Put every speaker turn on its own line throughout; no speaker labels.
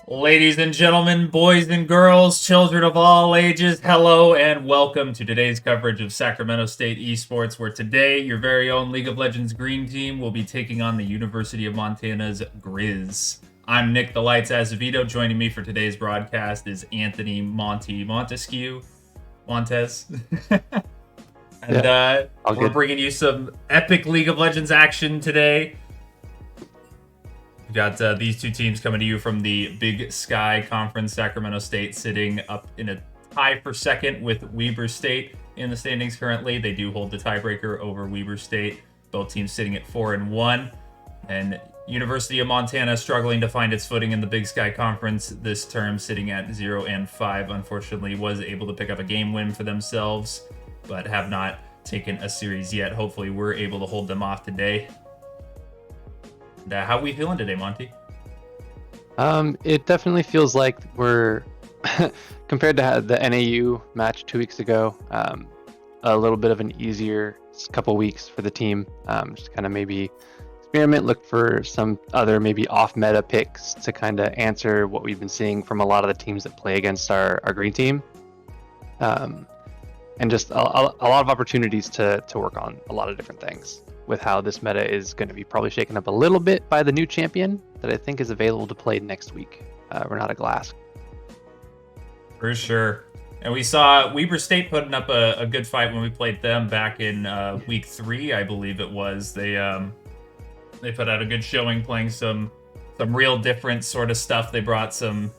Ladies and gentlemen, boys and girls, children of all ages, hello and welcome to today's coverage of Sacramento State Esports, where today your very own League of Legends Green Team will be taking on the University of Montana's Griz. I'm Nick the Lights Azevedo. Joining me for today's broadcast is Anthony Montesquieu. Montez. And we're bringing you some epic League of Legends action today. We've got these two teams coming to you from the Big Sky Conference. Sacramento State sitting up in a tie for second with Weber State in the standings currently. They do hold the tiebreaker over Weber State. Both teams sitting at 4-1. And University of Montana struggling to find its footing in the Big Sky Conference this term, sitting at 0-5. Unfortunately, was able to pick up a game win for themselves, but have not taken a series yet. Hopefully, we're able to hold them off today. How are we feeling today, Monty?
It definitely feels like we're, compared to the NAU match 2 weeks ago, a little bit of an easier couple weeks for the team. Just kind of maybe experiment, look for some other maybe off-meta picks to kind of answer what we've been seeing from a lot of the teams that play against our green team. And just a lot of opportunities to work on a lot of different things with how this meta is going to be probably shaken up a little bit by the new champion that I think is available to play next week, Renata Glass.
For sure. And we saw Weber State putting up a good fight when we played them back in week 3, I believe it was. They put out a good showing playing some some real different sort of stuff. They brought some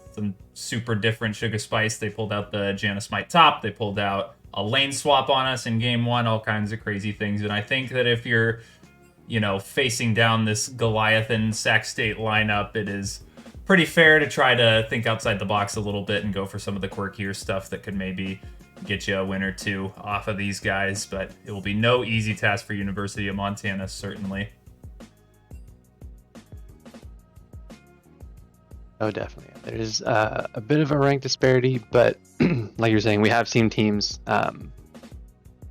super different Sugar Spice. They pulled out the Janus Might top. They pulled out a lane swap on us in game one, all kinds of crazy things. And I think that if you're, facing down this Goliathan Sac State lineup, it is pretty fair to try to think outside the box a little bit and go for some of the quirkier stuff that could maybe get you a win or two off of these guys. But it will be no easy task for University of Montana, certainly.
Oh, definitely. There's a bit of a rank disparity, but like you're saying, we have seen teams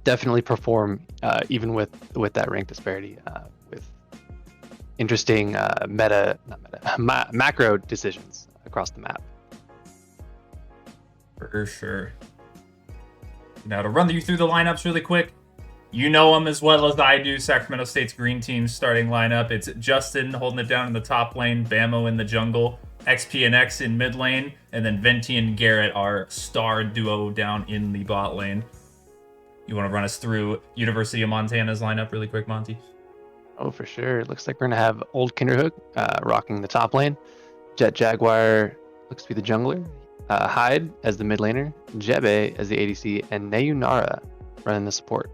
definitely perform even with that rank disparity with interesting macro decisions across the map.
For sure. Now, to run you through the lineups really quick, you know them as well as I do. Sacramento State's green team starting lineup. It's Justin holding it down in the top lane, Bamo in the jungle, XP and X in mid lane, and then Venti and Garrett are star duo down in the bot lane. You want to run us through University of Montana's lineup really quick, Monty?
Oh, for sure. It looks like we're going to have Old Kinderhook rocking the top lane. Jet Jaguar looks to be the jungler. Hyde as the mid laner. Jebe as the ADC. And Nayunara running the support.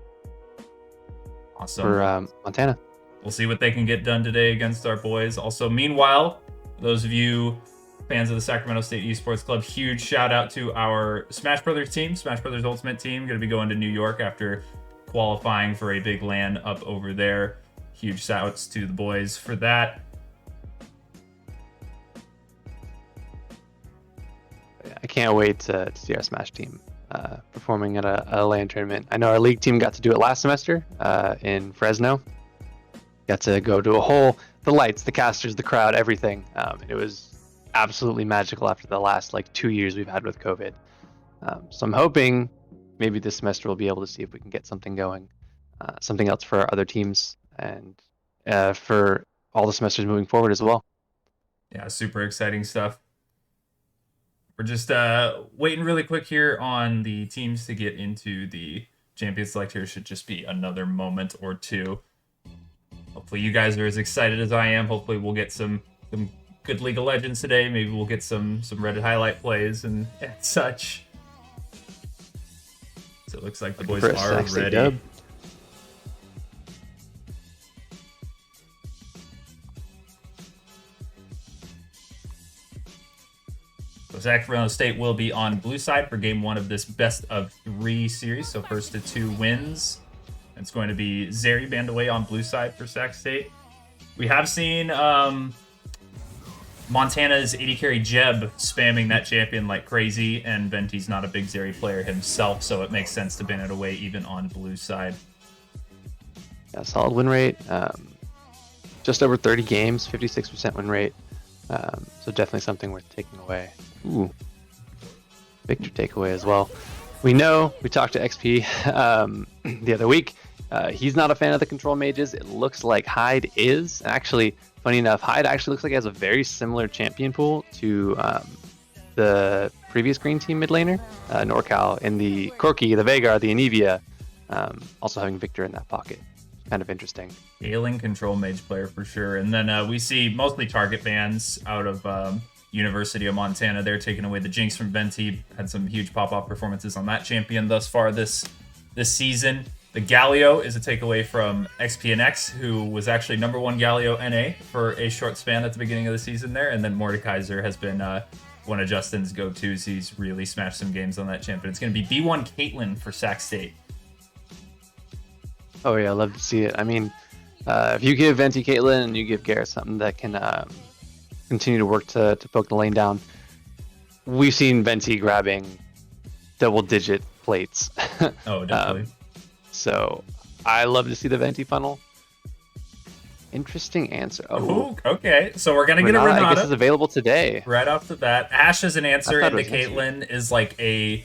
Awesome.
For Montana.
We'll see what they can get done today against our boys. Also, meanwhile, those of you fans of the Sacramento State Esports Club, huge shout out to our Smash Brothers team, Smash Brothers Ultimate team, going to be going to New York after qualifying for a big LAN up over there. Huge shouts to the boys for that.
I can't wait to see our Smash team performing at a LAN tournament. I know our league team got to do it last semester in Fresno. Got to go to the lights, the casters, the crowd, everything. It was absolutely magical after the last 2 years we've had with COVID. So I'm hoping maybe this semester we'll be able to see if we can get something going, something else for our other teams and for all the semesters moving forward as well.
Yeah, super exciting stuff. We're just waiting really quick here on the teams to get into the champion select here. Should just be another moment or two. Hopefully you guys are as excited as I am. Hopefully we'll get some good League of Legends today. Maybe we'll get some Reddit highlight plays and such. So it looks like the boys are ready. Dub. So Sacramento State will be on blue side for game one of this best of 3 series. So first to 2 wins. It's going to be Zeri banned away on blue side for Sac State. We have seen Montana's AD carry Jeb spamming that champion like crazy, and Venti's not a big Zeri player himself, so it makes sense to ban it away even on blue side.
Yeah, solid win rate. Just over 30 games, 56% win rate. So definitely something worth taking away. Ooh, Victor takeaway as well. We talked to XP the other week. He's not a fan of the control mages. It looks like Hyde is. Actually, funny enough, Hyde actually looks like he has a very similar champion pool to the previous green team mid laner, NorCal, in the Corki, the Veigar, the Anivia, also having Victor in that pocket. Kind of interesting.
Scaling control mage player for sure. And then we see mostly target bans out of University of Montana. They're taking away the Jinx from Venti. Had some huge pop-off performances on that champion thus far this season. The Galio is a takeaway from XPNX, who was actually #1 Galio NA for a short span at the beginning of the season there. And then Mordekaiser has been one of Justin's go-tos. He's really smashed some games on that champion. It's going to be B1 Caitlyn for Sac State.
Oh yeah, I love to see it. I mean, if you give Venti Caitlyn and you give Garrett something that can continue to work to poke the lane down, we've seen Venti grabbing double-digit plates.
Oh, definitely.
So I love to see the Venti funnel. Interesting answer.
Oh, okay. So we're gonna get a Renata.
I guess it's available today.
Right off the bat, Ash as an answer into Caitlyn is like a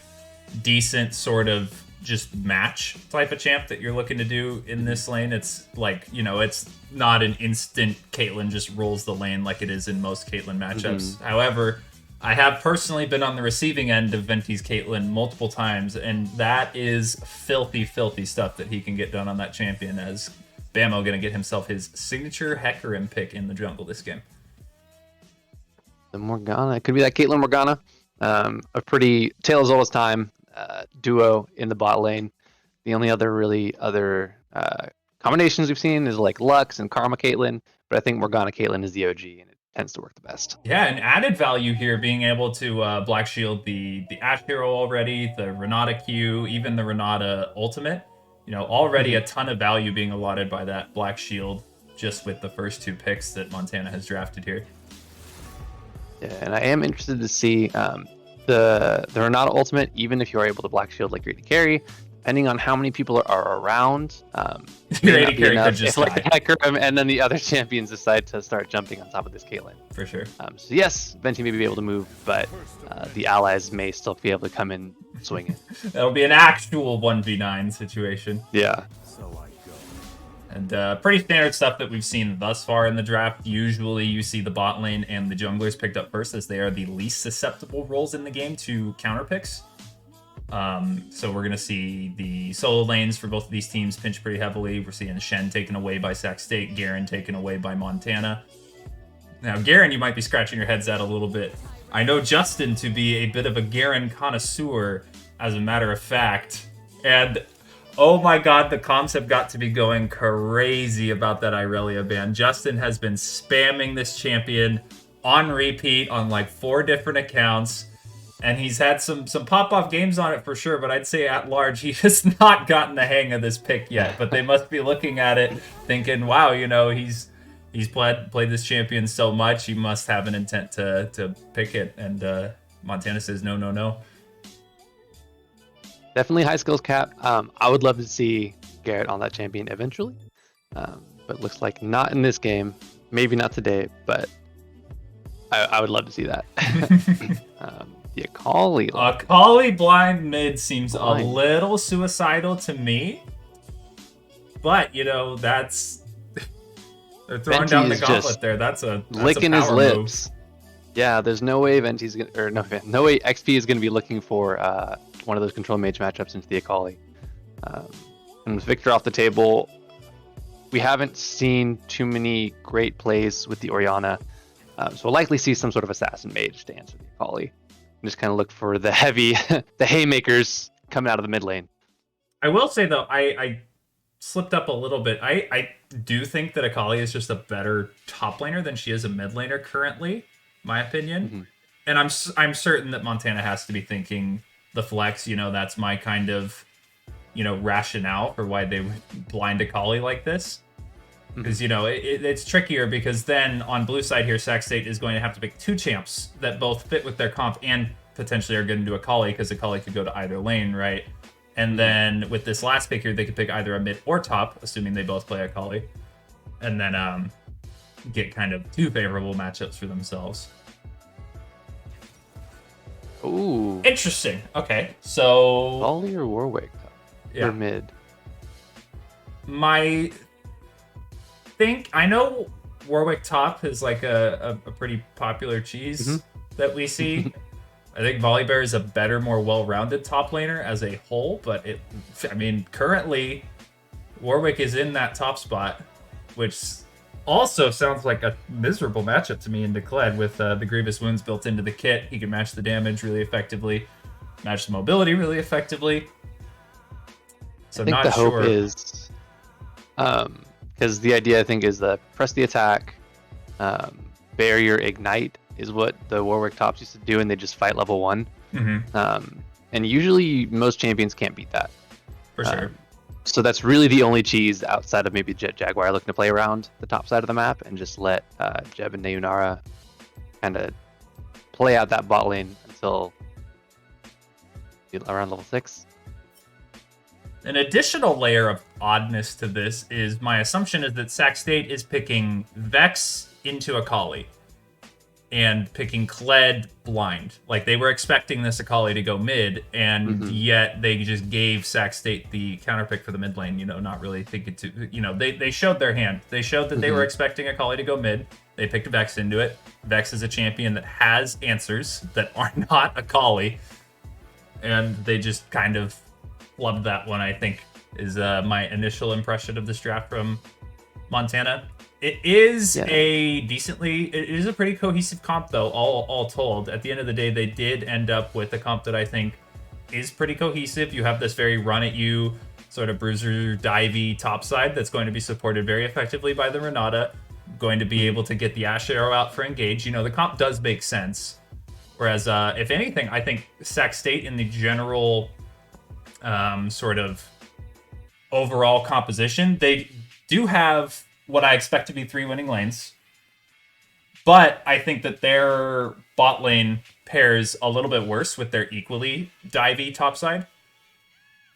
decent sort of just match type of champ that you're looking to do in this lane. It's like, it's not an instant Caitlyn just rolls the lane like it is in most Caitlyn matchups. Mm-hmm. However, I have personally been on the receiving end of Venti's Caitlyn multiple times, and that is filthy, filthy stuff that he can get done on that champion, as Bamo going to get himself his signature Hecarim pick in the jungle this game.
The Morgana. It could be that Caitlyn Morgana. A pretty Tale as Old as Time duo in the bot lane. The only other combinations we've seen is like Lux and Karma Caitlyn, but I think Morgana Caitlyn is the OG and it tends to work the best.
Yeah, an added value here being able to Black Shield the Ashe hero already, the Renata Q, even the Renata ultimate. Already a ton of value being allotted by that Black Shield just with the first 2 picks that Montana has drafted here.
Yeah, and I am interested to see the Renata ultimate, even if you are able to Black Shield like your AD carry, depending on how many people are around.
Your AD carry could just
like the Hecarim and then the other champions decide to start jumping on top of this Caitlyn.
For sure.
So yes, Venti may be able to move, but the allies may still be able to come in swinging.
That'll be an actual 1v9 situation.
Yeah.
And pretty standard stuff that we've seen thus far in the draft. Usually you see the bot lane and the junglers picked up first as they are the least susceptible roles in the game to counter picks. So we're going to see the solo lanes for both of these teams pinch pretty heavily. We're seeing Shen taken away by Sac State, Garen taken away by Montana. Now, Garen, you might be scratching your heads at a little bit. I know Justin to be a bit of a Garen connoisseur, as a matter of fact. And oh my god, the comms have got to be going crazy about that Irelia ban. Justin has been spamming this champion on repeat on like 4 different accounts. And he's had some pop-off games on it for sure, but I'd say at large, he has not gotten the hang of this pick yet. But they must be looking at it thinking, wow, he's played this champion so much, he must have an intent to pick it. And Montana says, no.
Definitely high skills cap. I would love to see Garrett on that champion eventually, but looks like not in this game. Maybe not today, but I would love to see that. The Akali.
Akali blind mid seems a little suicidal to me, but that's they're throwing down the gauntlet there. That's
licking
a
his
power
lips.
Move.
Yeah, there's no way Venti's gonna, or no way XP is gonna be looking for one of those control mage matchups into the Akali. And with Victor off the table, we haven't seen too many great plays with the Orianna, so we'll likely see some sort of assassin mage to answer the Akali. And just kind of look for the heavy, the haymakers coming out of the mid lane.
I will say though, I slipped up a little bit. I do think that Akali is just a better top laner than she is a mid laner currently, my opinion. And I'm certain that Montana has to be thinking the flex. That's my kind of rationale for why they would blind Akali like this. Because, it's trickier because then on blue side here, Sac State is going to have to pick 2 champs that both fit with their comp and potentially are going to do Akali because Akali could go to either lane, right? And then with this last pick here, they could pick either a mid or top, assuming they both play Akali. And then get kind of 2 favorable matchups for themselves.
Ooh.
Interesting. Okay, so...
Akali or Warwick?
Yeah.
Or mid?
I know Warwick top is like a pretty popular cheese that we see. I think Volibear is a better, more well-rounded top laner as a whole, but currently Warwick is in that top spot, which also sounds like a miserable matchup to me in Decled with the Grievous Wounds built into the kit. He can match the damage really effectively, match the mobility really effectively. So
I think the hope is, because the idea I think is press the attack, barrier ignite is what the Warwick tops used to do, and they just fight level 1. And usually most champions can't beat that.
For sure.
So that's really the only cheese outside of maybe Jet Jaguar looking to play around the top side of the map and just let Jeb and Neunara kind of play out that bot lane until around level 6.
An additional layer of oddness to this is my assumption is that Sac State is picking Vex into Akali and picking Kled blind. Like they were expecting this Akali to go mid, and yet they just gave Sac State the counter pick for the mid lane, not really thinking to, they showed their hand. They showed that they were expecting Akali to go mid. They picked Vex into it. Vex is a champion that has answers that are not Akali, and they just kind of loved that one, I think, is my initial impression of this draft from Montana. It is
Yeah.
it is a pretty cohesive comp though, all told. At the end of the day, they did end up with a comp that I think is pretty cohesive. You have this very run at you, sort of bruiser divey topside that's going to be supported very effectively by the Renata, going to be able to get the Ash Arrow out for engage. You know, the comp does make sense. Whereas, if anything, I think Sac State in the general sort of overall composition, they do have what I expect to be 3 winning lanes. But I think that their bot lane pairs a little bit worse with their equally divey topside.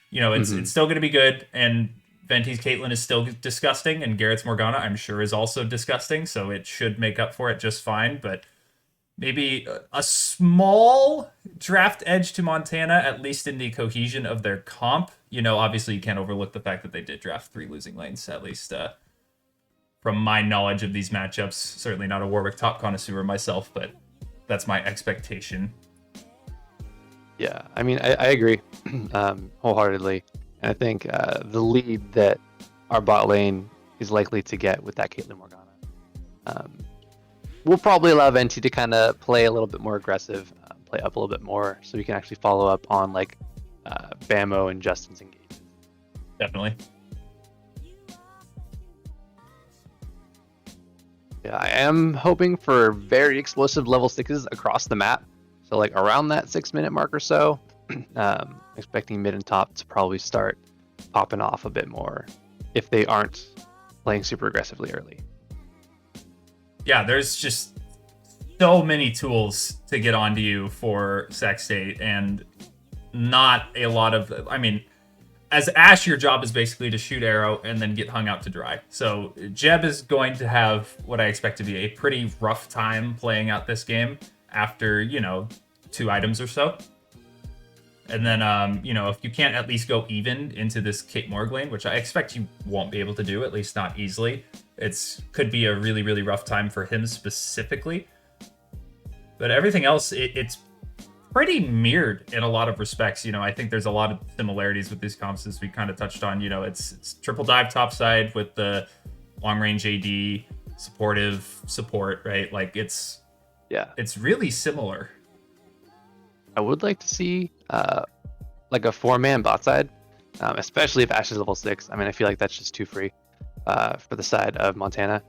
You know, it's still going to be good, and Venti's Caitlyn is still disgusting, and Garrett's Morgana, I'm sure, is also disgusting, so it should make up for it just fine, but maybe a small draft edge to Montana, at least in the cohesion of their comp. You know, obviously you can't overlook the fact that they did draft 3 losing lanes, at least from my knowledge of these matchups. Certainly not a Warwick top connoisseur myself, but that's my expectation.
Yeah, I mean, I agree wholeheartedly. And I think the lead that our bot lane is likely to get with that Caitlyn Morgana will probably allow Venti to kind of play a little bit more aggressive, play up a little bit more, so we can actually follow up on like Bamo and Justin's engagement.
Definitely.
Yeah, I am hoping for very explosive level 6s across the map. So like around that 6-minute mark or so, expecting mid and top to probably start popping off a bit more if they aren't playing super aggressively early.
Yeah, there's just so many tools to get onto you for Sac State, and not a lot of... I mean, as Ash, your job is basically to shoot arrow and then get hung out to dry. So Jeb is going to have what I expect to be a pretty rough time playing out this game after, you know, 2 items or so. And then, you know, if you can't at least go even into this Kate Morg lane, which I expect you won't be able to do, at least not easily, could be a really, really rough time for him specifically. But everything else, it's pretty mirrored in a lot of respects. You know, I think there's a lot of similarities with these comps, as we kind of touched on. You know, it's triple dive topside with the long range AD, supportive support, right? Like it's really similar.
I would like to see like a 4-man bot side, especially if Ash is level 6. I mean, I feel like that's just too free for the side of Montana.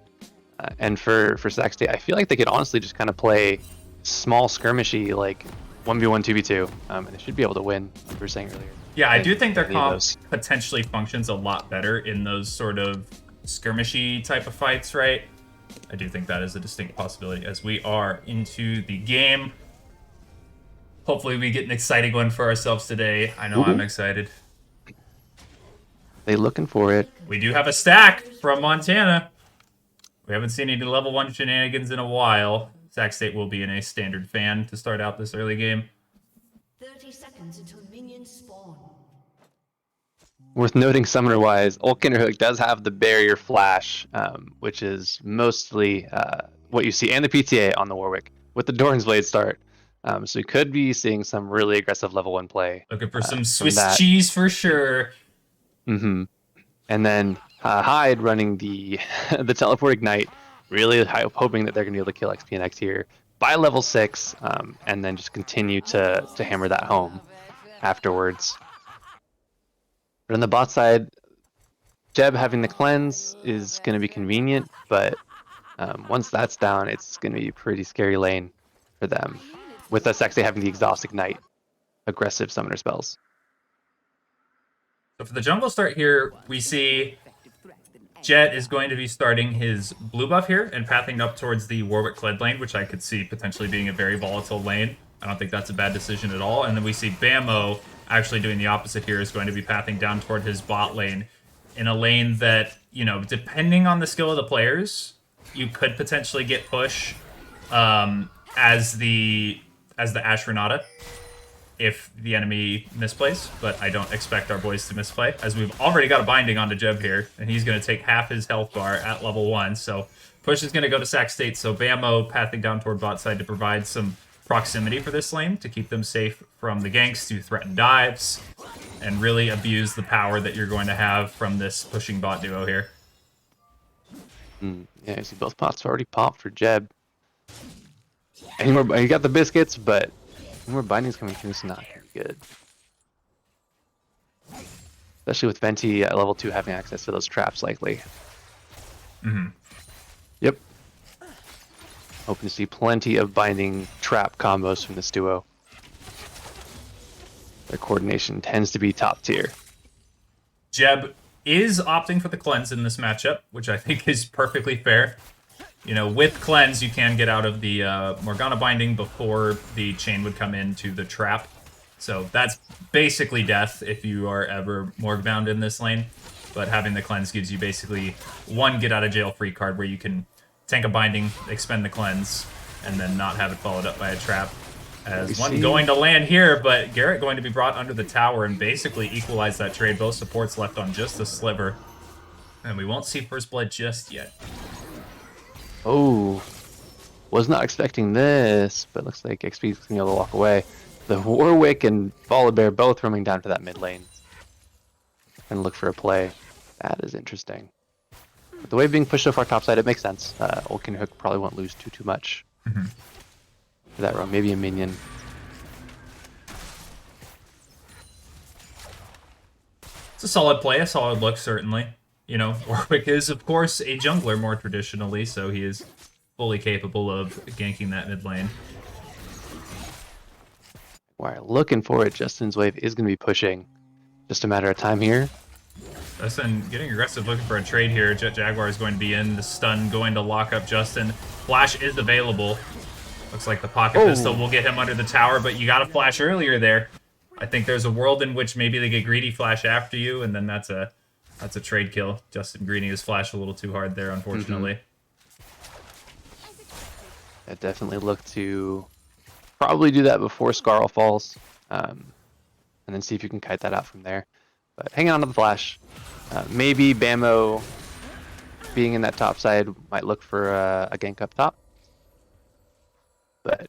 And for Sac State, I feel like they could honestly just kind of play small skirmishy, like 1v1, 2v2, and they should be able to win, like we were saying earlier.
Yeah, I do think their comp potentially functions a lot better in those sort of skirmishy type of fights, right? I do think that is a distinct possibility as we are into the game. Hopefully we get an exciting one for ourselves today. I know I'm excited.
They looking for it.
We do have a stack from Montana. We haven't seen any level 1 shenanigans in a while. Sac State will be in a standard fan to start out this early game.
30 seconds until minions spawn.
Worth noting, summoner-wise, Ulkinderhook does have the barrier flash, which is mostly what you see, and the PTA on the Warwick with the Doran's Blade start. So we could be seeing some really aggressive level 1 play.
Looking for some Swiss cheese for sure.
And then Hyde running the the teleport ignite, really hoping that they're going to be able to kill XPNX here by level 6, and then just continue to hammer that home afterwards. But on the bot side, Jeb having the cleanse is going to be convenient, but once that's down, it's going to be a pretty scary lane for them, with us actually having the exhaust ignite aggressive summoner spells.
So for the jungle start here, we see Jet is going to be starting his blue buff here and pathing up towards the Warwick Kled lane, which I could see potentially being a very volatile lane. I don't think that's a bad decision at all. And then we see Bamo actually doing the opposite here, is going to be pathing down toward his bot lane in a lane that, you know, depending on the skill of the players, you could potentially get push as the Ash Renata if the enemy misplays, but I don't expect our boys to misplay, as we've already got a binding onto Jeb here, and he's going to take half his health bar at level 1, so push is going to go to Sac State, so Bamo pathing down toward bot side to provide some proximity for this lane, to keep them safe from the ganks, to threaten dives, and really abuse the power that you're going to have from this pushing bot duo here.
Yeah, you see both pots already popped for Jeb. Any more? You got the biscuits, but any more bindings coming through is not gonna be good. Especially with Venti at level 2 having access to those traps, likely. Yep. Hoping to see plenty of binding trap combos from this duo. Their coordination tends to be top tier.
Jeb is opting for the cleanse in this matchup, which I think is perfectly fair. You know, with cleanse, you can get out of the Morgana binding before the chain would come into the trap. So that's basically death if you are ever Morg bound in this lane. But having the cleanse gives you basically one get out of jail free card where you can tank a binding, expend the cleanse, and then not have it followed up by a trap. As one going to land here, but Garrett going to be brought under the tower and basically equalize that trade. Both supports left on just a sliver. And we won't see first blood just yet.
Oh, was not expecting this, but looks like XP is going to be able to walk away. The Warwick and Volibear both roaming down to that mid lane. And look for a play. That is interesting. With the wave being pushed so far topside, it makes sense. Ulkin Hook probably won't lose too much. For that roam, maybe a minion.
It's a solid play, a solid look, certainly. You know, Warwick is, of course, a jungler more traditionally, so he is fully capable of ganking that mid lane.
We're looking for it. Justin's wave is going to be pushing. Just a matter of time here.
Justin getting aggressive, looking for a trade here. Jet Jaguar is going to be in. The stun going to lock up Justin. Flash is available. Looks like the pocket pistol will get him under the tower, but you got to flash earlier there. I think there's a world in which maybe they get greedy, flash after you, and then that's a trade kill. Justin greeting his flash a little too hard there, unfortunately.
I definitely look to probably do that before Scarl falls, and then see if you can kite that out from there. But hang on to the flash. Maybe Bamo being in that top side might look for a gank up top. But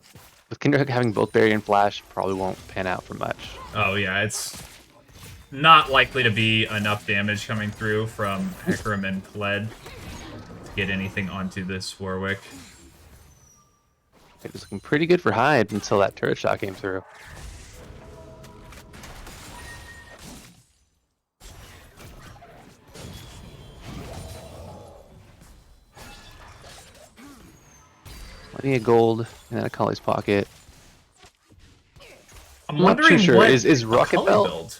with Kinderhook having both Barrier and Flash, probably won't pan out for much.
Oh yeah, it's not likely to be enough damage coming through from Hecarim and Kled to get anything onto this Warwick.
It was looking pretty good for Hyde until that turret shot came through. Plenty of gold in that Akali's pocket.
I'm
not
wondering
too sure.
what
Is Rocket
Akali
Belt?
build?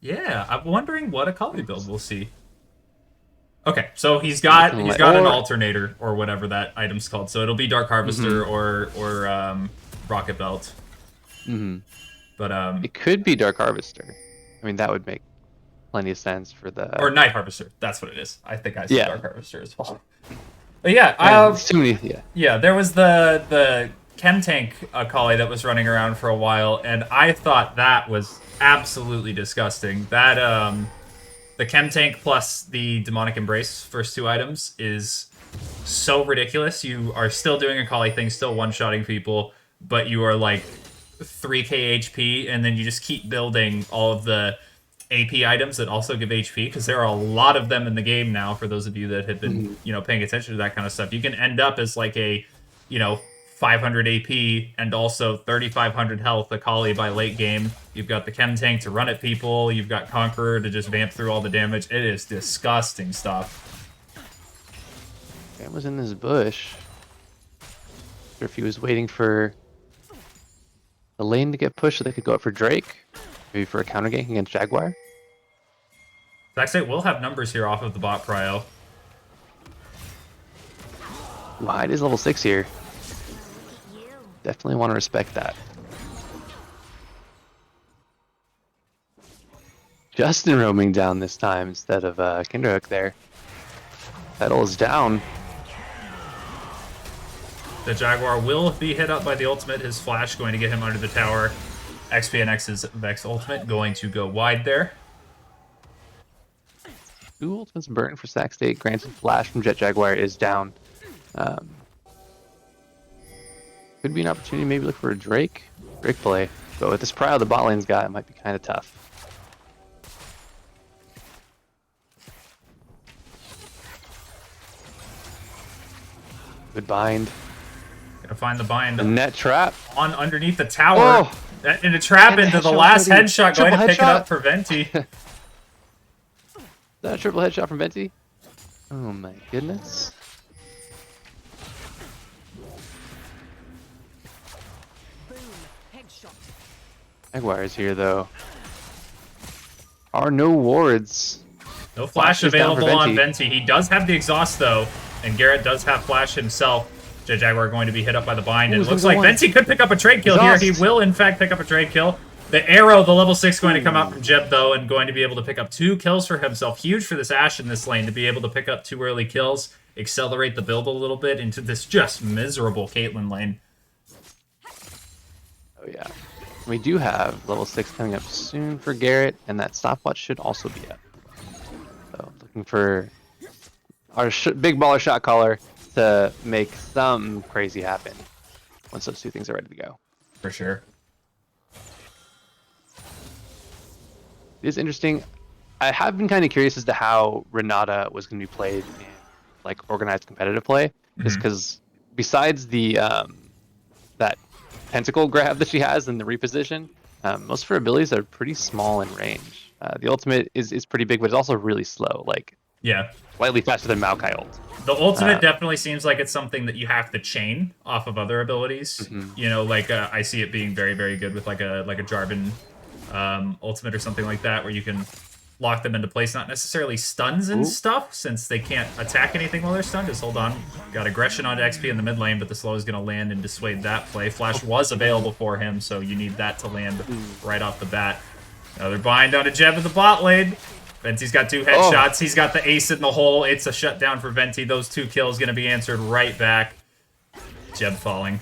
Yeah, I'm wondering what Akali build we'll see. Okay, so he's got an alternator or whatever that item's called. So it'll be Dark Harvester or Rocket Belt. But
it could be Dark Harvester. I mean, that would make plenty of sense for the
Night Harvester. That's what it is. I think I said Dark Harvester as well. But
too many.
Yeah, there was the Chem Tank Akali that was running around for a while, and I thought that was absolutely disgusting. That the Chem Tank plus the Demonic Embrace, first two items, is so ridiculous. You are still doing Akali thing, still one-shotting people, but you are like 3k HP, and then you just keep building all of the AP items that also give HP, because there are a lot of them in the game now. For those of you that have been, paying attention to that kind of stuff, you can end up as like a, 500 AP and also 3,500 health Akali by late game. You've got the Chem Tank to run at people. You've got Conqueror to just vamp through all the damage. It is disgusting stuff.
Cam was in this bush. Or if he was waiting for the lane to get pushed so they could go up for Drake. Maybe for a counter gank against Jaguar.
Zaxate will have numbers here off of the bot prio.
Hyde is level 6 here. Definitely want to respect that. Justin roaming down this time instead of Kinderhook there. Petal is down.
The Jaguar will be hit up by the ultimate. His flash going to get him under the tower. XPNX's Vex ultimate going to go wide there.
2 ultimates burnt for Sack State. Granted, flash from Jet Jaguar is down. Could be an opportunity, maybe look for a Drake play. But with this prio the bot lane's got, it might be kind of tough. Good bind.
Gonna find the bind
The net trap.
on underneath the tower.
Oh!
And a trap
And
into the
headshot
last
already.
headshot, going to
Triple
pick it
headshot.
up for Venti.
Is that a triple headshot from Venti? Oh my goodness. Jaguars here though. Are no wards.
No flash
Flash is down for
available on
Venti.
Venti. He does have the exhaust though, and Garrett does have flash himself. Jaguar going to be hit up by the bind, and
Ooh,
it looks
he's gonna
like
go on.
Venti could pick up a trade kill here. He
Exhaust.
will in fact pick up a trade kill. The arrow, the level 6, going to come out from Jeb though, and going to be able to pick up 2 kills for himself. Huge for this Ashe in this lane to be able to pick up 2 early kills, accelerate the build a little bit into this just miserable Caitlyn lane.
Oh yeah. We do have level 6 coming up soon for Garrett, and that stopwatch should also be up. So looking for our big baller shot caller to make some crazy happen once those 2 things are ready to go.
For sure.
It is interesting. I have been kind of curious as to how Renata was going to be played in like organized competitive play, just because besides the that pentacle grab that she has and the reposition, most of her abilities are pretty small in range. The ultimate is pretty big, but it's also really slow, like
Yeah.
slightly faster than Maokai ult.
The ultimate definitely seems like it's something that you have to chain off of other abilities. You know, like I see it being very, very good with like a Jarvan ultimate or something like that, where you can lock them into place. Not necessarily stuns and stuff, since they can't attack anything while they're stunned. Just hold on. Got aggression onto XP in the mid lane, but the slow is going to land and dissuade that play. Flash was available for him, so you need that to land right off the bat. Another bind onto Jeb in the bot lane. Venti's got 2 headshots. He's got the ace in the hole. It's a shutdown for Venti. Those 2 kills going to be answered right back. Jeb falling.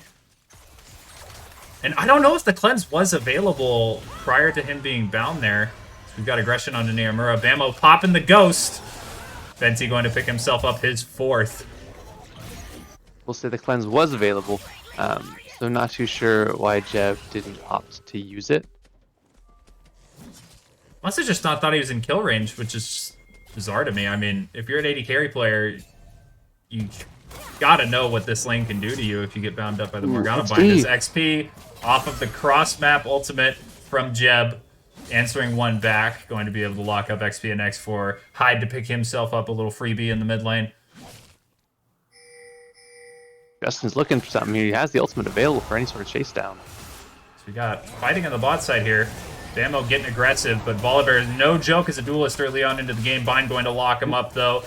And I don't know if the cleanse was available prior to him being bound there. So we've got aggression onto Naomura. Bamo popping the ghost. Venti going to pick himself up his 4th.
We'll say the cleanse was available, so not too sure why Jeb didn't opt to use it.
Must have just not thought he was in kill range, which is just bizarre to me. I mean, if you're an AD carry player, you gotta know what this lane can do to you if you get bound up by the Morgana
XP.
bind. It's XP off of the cross map ultimate from Jeb, answering 1 back, going to be able to lock up XP and X4. Hyde to pick himself up a little freebie in the mid lane.
Justin's looking for something here. He has the ultimate available for any sort of chase down.
So we got fighting on the bot side here. Bamo getting aggressive, but Volibear is no joke as a duelist early on into the game. Bind going to lock him up, though.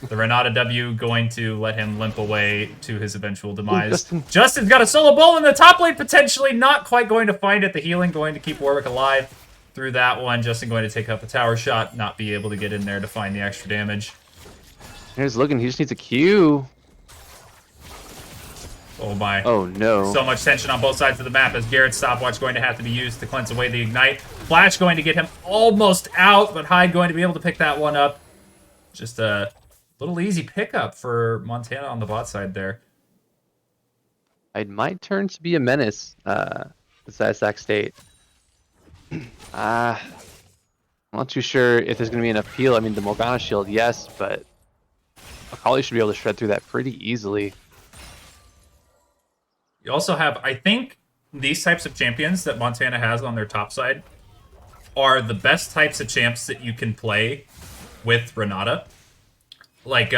The Renata W going to let him limp away to his eventual demise. Justin's got a solo ball in the top lane, potentially not quite going to find it. The healing going to keep Warwick alive through that one. Justin going to take up a tower shot, not be able to get in there to find the extra damage.
Here's looking. He just needs a Q.
Oh my.
Oh no.
So much tension on both sides of the map as Garrett's stopwatch going to have to be used to cleanse away the ignite. Flash going to get him almost out, but Hyde going to be able to pick that one up. Just a little easy pickup for Montana on the bot side there.
It might turn to be a menace, besides Sac State. I'm not too sure if there's going to be enough peel. I mean, the Morgana shield, yes, but Akali should be able to shred through that pretty easily.
You also have, I think, these types of champions that Montana has on their top side are the best types of champs that you can play with Renata. Like,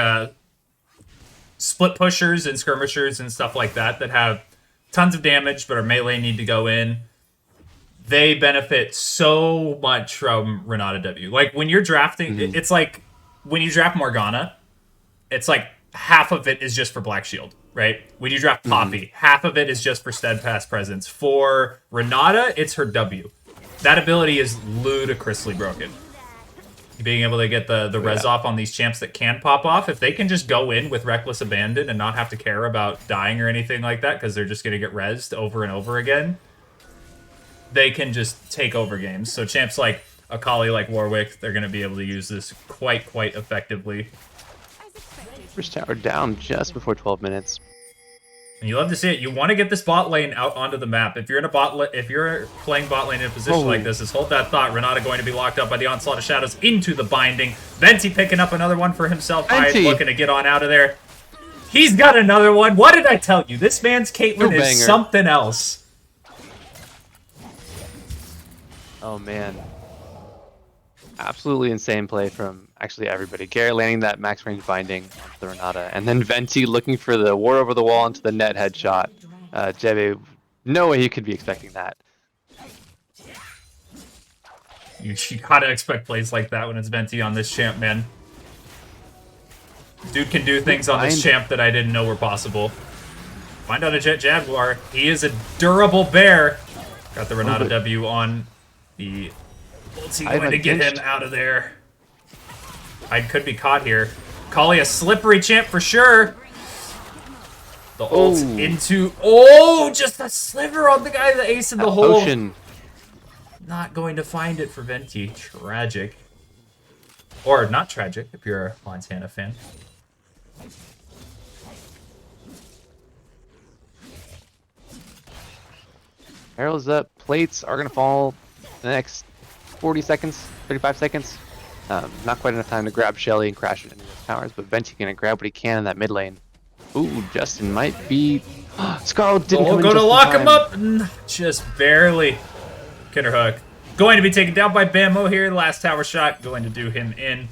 split pushers and skirmishers and stuff like that that have tons of damage but are melee need to go in. They benefit so much from Renata W. Like, when you're drafting, it's like, when you draft Morgana, it's like half of it is just for Black Shield, right? When you draft Poppy, half of it is just for Steadfast Presence. For Renata, it's her W. That ability is ludicrously broken. Being able to get the res off on these champs that can pop off, if they can just go in with Reckless Abandon and not have to care about dying or anything like that, because they're just going to get rezzed over and over again, they can just take over games. So champs like Akali, like Warwick, they're going to be able to use this quite effectively.
First tower down just before 12 minutes.
And you love to see it. You want to get this bot lane out onto the map. If you're in a if you're playing bot lane in a position like this, is hold that thought. Renata going to be locked up by the onslaught of shadows into the binding. Venti picking up another one for himself. Hyde looking to get on out of there. He's got another one. What did I tell you? This man's Caitlyn is
banger.
something else.
Oh, man. Absolutely insane play from actually everybody. Garrett landing that max range binding onto the Renata. And then Venti looking for the ward over the wall into the net headshot. Jebe, no way he could be expecting that.
You gotta expect plays like that when it's Venti on this champ, man. Dude can do things on this champ that I didn't know were possible. Find out a Jet Jaguar. He is a durable bear. Got the Renata W on the ulti, going to get him out of there. I could be caught here. Kali a slippery champ for sure. The ult into... Oh, just a sliver on the guy, the ace in the hole.
Potion.
Not going to find it for Venti. Tragic. Or not tragic, if you're a Montana fan.
Arrows up. Plates are going to fall in the next 40 seconds, 35 seconds. Not quite enough time to grab Shelly and crash it into the towers, but Venti going to grab what he can in that mid lane. Ooh, Justin might be... Scarlet didn't come in
go to
just in
lock
time.
him up. Just barely. Kinderhook. Going to be taken down by Bammo here. The last tower shot going to do him in.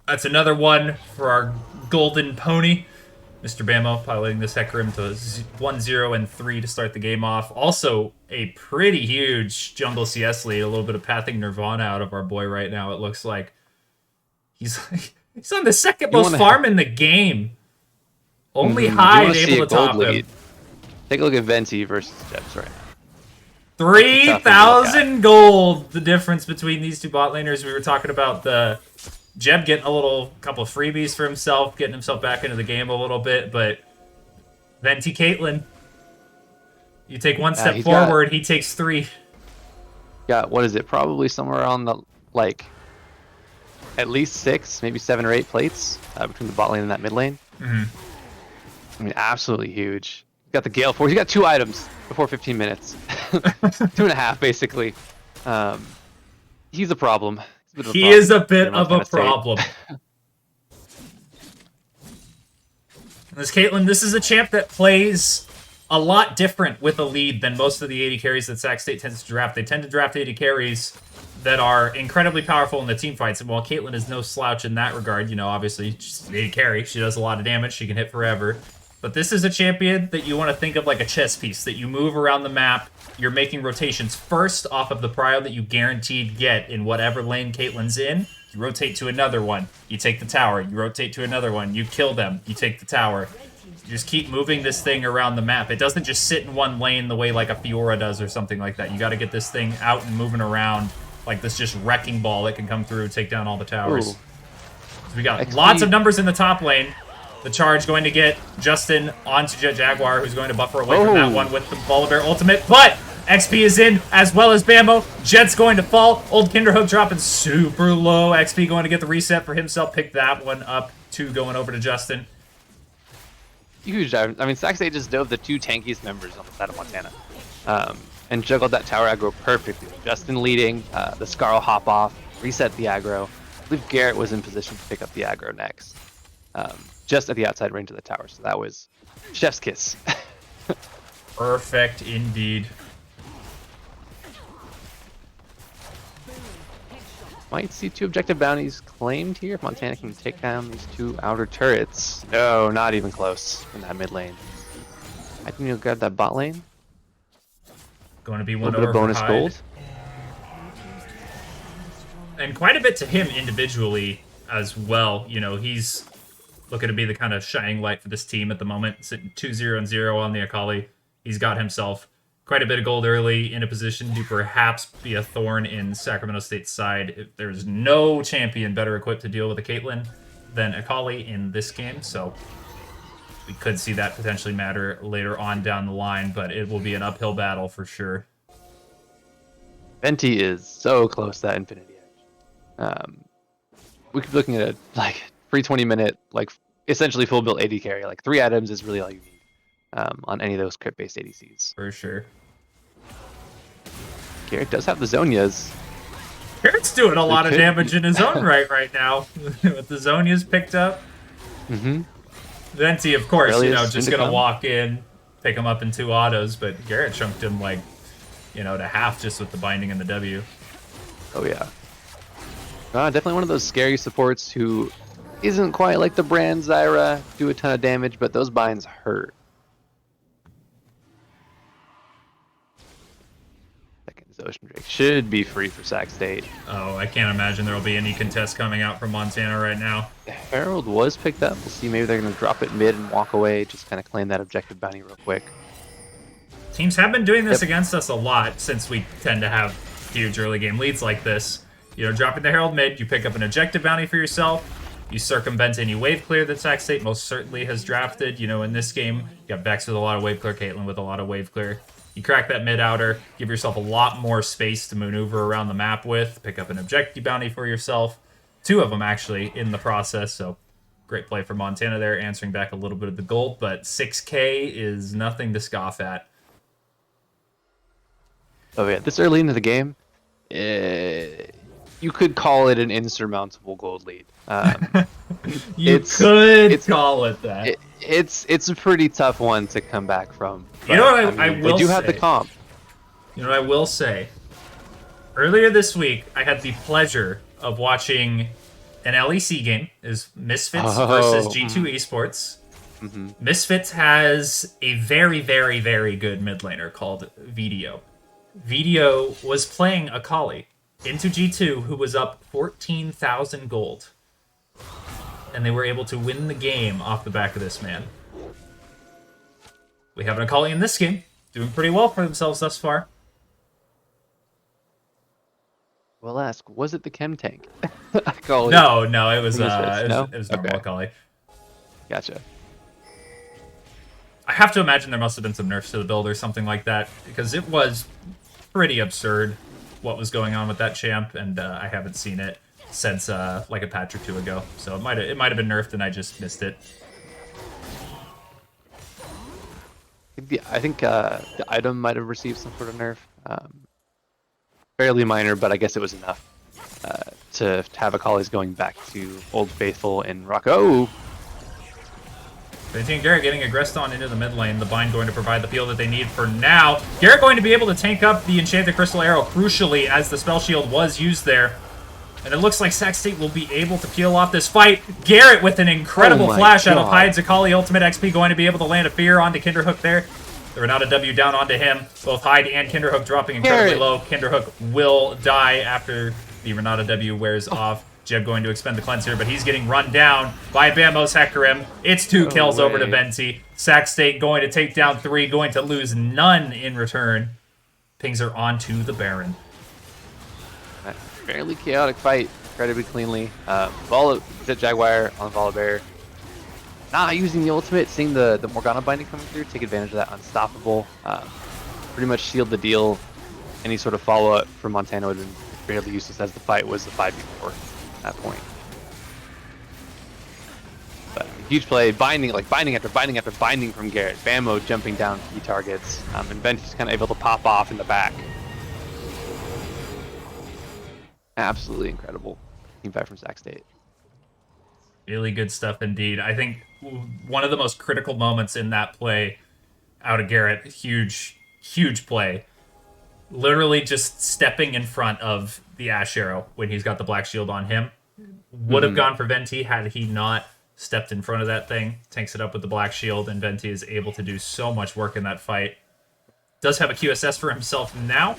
That's another one for our golden pony. Mr. Bammo piloting this Hecarim to 1-0 and 3 to start the game off. Also, a pretty huge jungle CS lead. A little bit of pathing Nirvana out of our boy right now, it looks like. He's on the second most farm in the game. Only Hyde able to top him.
Take a look at Venti versus Jebs right now.
3,000 gold, the difference between these two bot laners. We were talking about the Jeb getting a couple of freebies for himself, getting himself back into the game a little bit, but Venti Caitlyn, you take one step forward, he takes 3.
Got, what is it, probably somewhere on the, like, at least 6, maybe 7 or 8 plates between the bot lane and that mid lane.
Mm-hmm.
I mean, absolutely huge. He's got the Gale Force. He's got 2 items before 15 minutes. 2.5, basically. He's a problem.
He is a bit of a problem. This Caitlyn, this is a champ that plays a lot different with a lead than most of the AD carries that Sac State tends to draft. They tend to draft AD carries that are incredibly powerful in the team fights. And while Caitlyn is no slouch in that regard, you know, obviously she's an AD carry. She does a lot of damage. She can hit forever. But this is a champion that you want to think of like a chess piece, that you move around the map. You're making rotations first off of the prio that you guaranteed get in whatever lane Caitlyn's in. You rotate to another one. You take the tower. You rotate to another one. You kill them. You take the tower. You just keep moving this thing around the map. It doesn't just sit in one lane the way like a Fiora does or something like that. You got to get this thing out and moving around like this just wrecking ball that can come through, take down all the towers. So we got lots of numbers in the top lane. The charge going to get Justin onto Jet Jaguar, who's going to buffer away from that one with the Volibear ultimate. But XP is in, as well as Bammo. Jet's going to fall. Old Kinderhook dropping super low. XP going to get the reset for himself. Pick that one up. 2 going over to Justin.
Huge. I mean, Sac State just dove the 2 tankiest members on the side of Montana. And juggled that tower aggro perfectly. Justin leading, the Scar will hop off, reset the aggro. I believe Garrett was in position to pick up the aggro next. Just at the outside range of the tower, so that was chef's kiss.
Perfect indeed.
Might see 2 objective bounties claimed here if Montana can take down these 2 outer turrets. No, not even close in that mid lane. I think you'll grab that bot lane.
Going to be
A
one
little bit
over
of bonus
Hyde.
gold.
And quite a bit to him individually as well. You know, he's looking to be the kind of shining light for this team at the moment. Sitting 2-0-0 on the Akali. He's got himself quite a bit of gold early, in a position to perhaps be a thorn in Sacramento State's side. There's no champion better equipped to deal with a Caitlyn than Akali in this game, so we could see that potentially matter later on down the line, but it will be an uphill battle for sure.
Venti is so close to that Infinity Edge. We could be looking at a free 20-minute, essentially full built AD carry. 3 items is really all you need on any of those crit-based ADCs.
For sure.
Garrett does have the Zonias.
Garrett's doing a lot of damage in his own right now. With the Zonias picked up.
Mm-hmm.
Venti, of course,
Really
you know,
is
just
soon to
gonna
come.
walk in, pick him up in 2 autos, but Garrett chunked him like, you know, to half just with the binding and the W.
Oh yeah. Definitely one of those scary supports who isn't quite like the brand Zyra, do a ton of damage, but those binds hurt. Second is Ocean Drake. Should be free for Sac State.
Oh, I can't imagine there will be any contest coming out from Montana right now.
Herald was picked up. We'll see, maybe they're going to drop it mid and walk away, just kind of claim that objective bounty real quick.
Teams have been doing this against us a lot since we tend to have huge early game leads like this. You know, dropping the Herald mid, you pick up an objective bounty for yourself, you circumvent any wave clear that Sac State most certainly has drafted. You know, in this game, you got Vex with a lot of wave clear, Caitlyn with a lot of wave clear. You crack that mid outer, give yourself a lot more space to maneuver around the map with, pick up an objective bounty for yourself. 2 of them, actually, in the process, so great play for Montana there, answering back a little bit of the gold, but 6K is nothing to scoff at.
Oh yeah, this early into the game, you could call it an insurmountable gold lead.
You could call it that.
It's a pretty tough one to come back from.
You know what
I
I
mean,
will
they do have the
say?
comp.
You know what I will say? Earlier this week, I had the pleasure of watching an LEC game. Is Misfits versus G2 Esports.
Mm-hmm.
Misfits has a very, very, very good mid laner called Video. Video was playing Akali into G2, who was up 14,000 gold. And they were able to win the game off the back of this man. We have an Akali in this game, doing pretty well for themselves thus far.
We'll ask, was it the chem tank? Akali.
No, it was
Misfits, no?
it was normal
Okay.
Akali.
Gotcha.
I have to imagine there must have been some nerfs to the build or something like that, because it was pretty absurd what was going on with that champ, and I haven't seen it since like a patch or 2 ago. So it might have been nerfed and I just missed it.
I think the item might have received some sort of nerf. Fairly minor, but I guess it was enough to have Akali's going back to Old Faithful and Rock. Oh!
Team Garrett getting aggressed on into the mid lane. The bind going to provide the peel that they need for now. Garrett going to be able to tank up the Enchanted Crystal Arrow crucially as the spell shield was used there. And it looks like Sac State will be able to peel off this fight. Garrett with an incredible flash out of Hyde's Akali Ultimate XP going to be able to land a fear onto Kinderhook there. The Renata W down onto him. Both Hyde and Kinderhook dropping incredibly low. Kinderhook will die after the Renata W wears off. Jeb going to expend the cleanse here, but he's getting run down by Bamos Hecarim. It's 2 kills over to Venti. Sac State going to take down 3, going to lose none in return. Pings are on to the Baron.
Fairly chaotic fight, incredibly cleanly. Hit Jaguar on Volibear. Not using the ultimate, seeing the Morgana binding coming through, take advantage of that unstoppable. Pretty much sealed the deal. Any sort of follow-up from Montana would have been fairly useless as the fight was the 5v4 at that point. But huge play, binding after binding after binding from Garrett. Bamo jumping down key targets, and Venti's kind of able to pop off in the back. Absolutely incredible team fight from Sac State.
Really good stuff indeed. I think one of the most critical moments in that play out of Garrett, huge play. Literally just stepping in front of the Ash Arrow when he's got the black shield on him. Would have gone for Venti had he not stepped in front of that thing. Tanks it up with the black shield, and Venti is able to do so much work in that fight. Does have a QSS for himself now.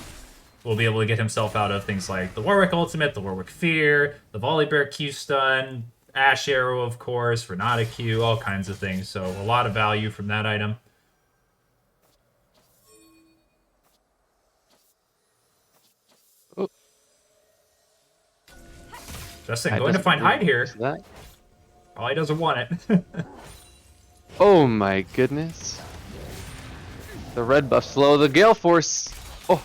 Will be able to get himself out of things like the Warwick Ultimate, the Warwick Fear, the Volibear Q Stun, Ash Arrow, of course, Renata Q, all kinds of things. So a lot of value from that item.
Oh.
Justin going to find Hyde here.
That.
Oh, he doesn't want it.
Oh my goodness. The red buff slow the Gale Force. Oh.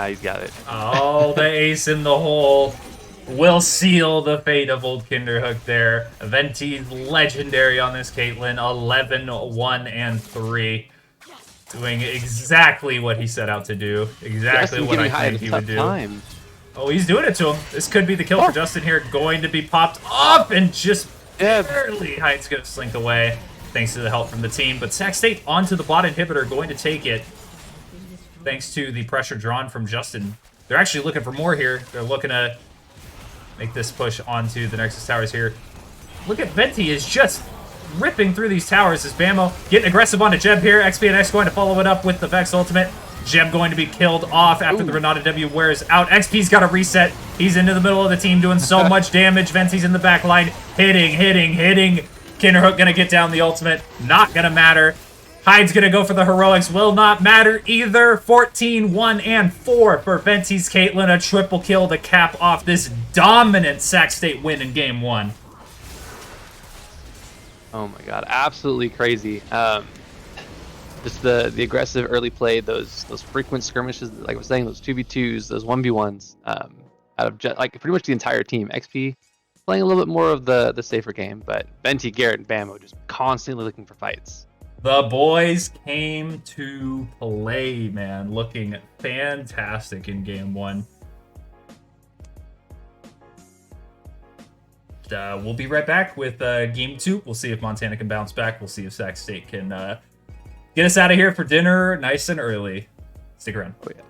He's got it.
Oh, the ace in the hole will seal the fate of old Kinderhook there. Venti's legendary on this Caitlyn. 11, 1, and 3. Doing exactly what he set out to do. Exactly what I think he would do.
Time.
Oh, he's doing it to him. This could be the kill for Justin here. Going to be popped up and just barely Hyde's going to slink away. thanks to the help from the team. But Sac State onto the bot inhibitor, going to take it. Thanks to the pressure drawn from Justin. They're actually looking for more here. They're looking to make this push onto the Nexus towers here. Look at Venti is just ripping through these towers as Bamo getting aggressive onto Jeb here. XP going to follow it up with the Vex ultimate. Jeb going to be killed off after the Renata W wears out. XP's got to reset. He's into the middle of the team doing so much damage. Venti's in the back line. Hitting. Kinderhook going to get down the ultimate. Not going to matter. Hyde's going to go for the heroics. Will not matter either. 14, 1, and 4 for Venti's Caitlyn. A triple kill to cap off this dominant Sac State win in Game 1.
Oh my god, absolutely crazy. Just the aggressive early play, those frequent skirmishes, like I was saying, those 2v2s, those 1v1s, out of like pretty much the entire team. XP playing a little bit more of the safer game, but Venti, Garrett, and Bamo just constantly looking for fights.
The boys came to play, man. Looking fantastic in Game 1. We'll be right back with Game 2. We'll see if Montana can bounce back. We'll see if Sac State can get us out of here for dinner nice and early. Stick around.
Oh yeah.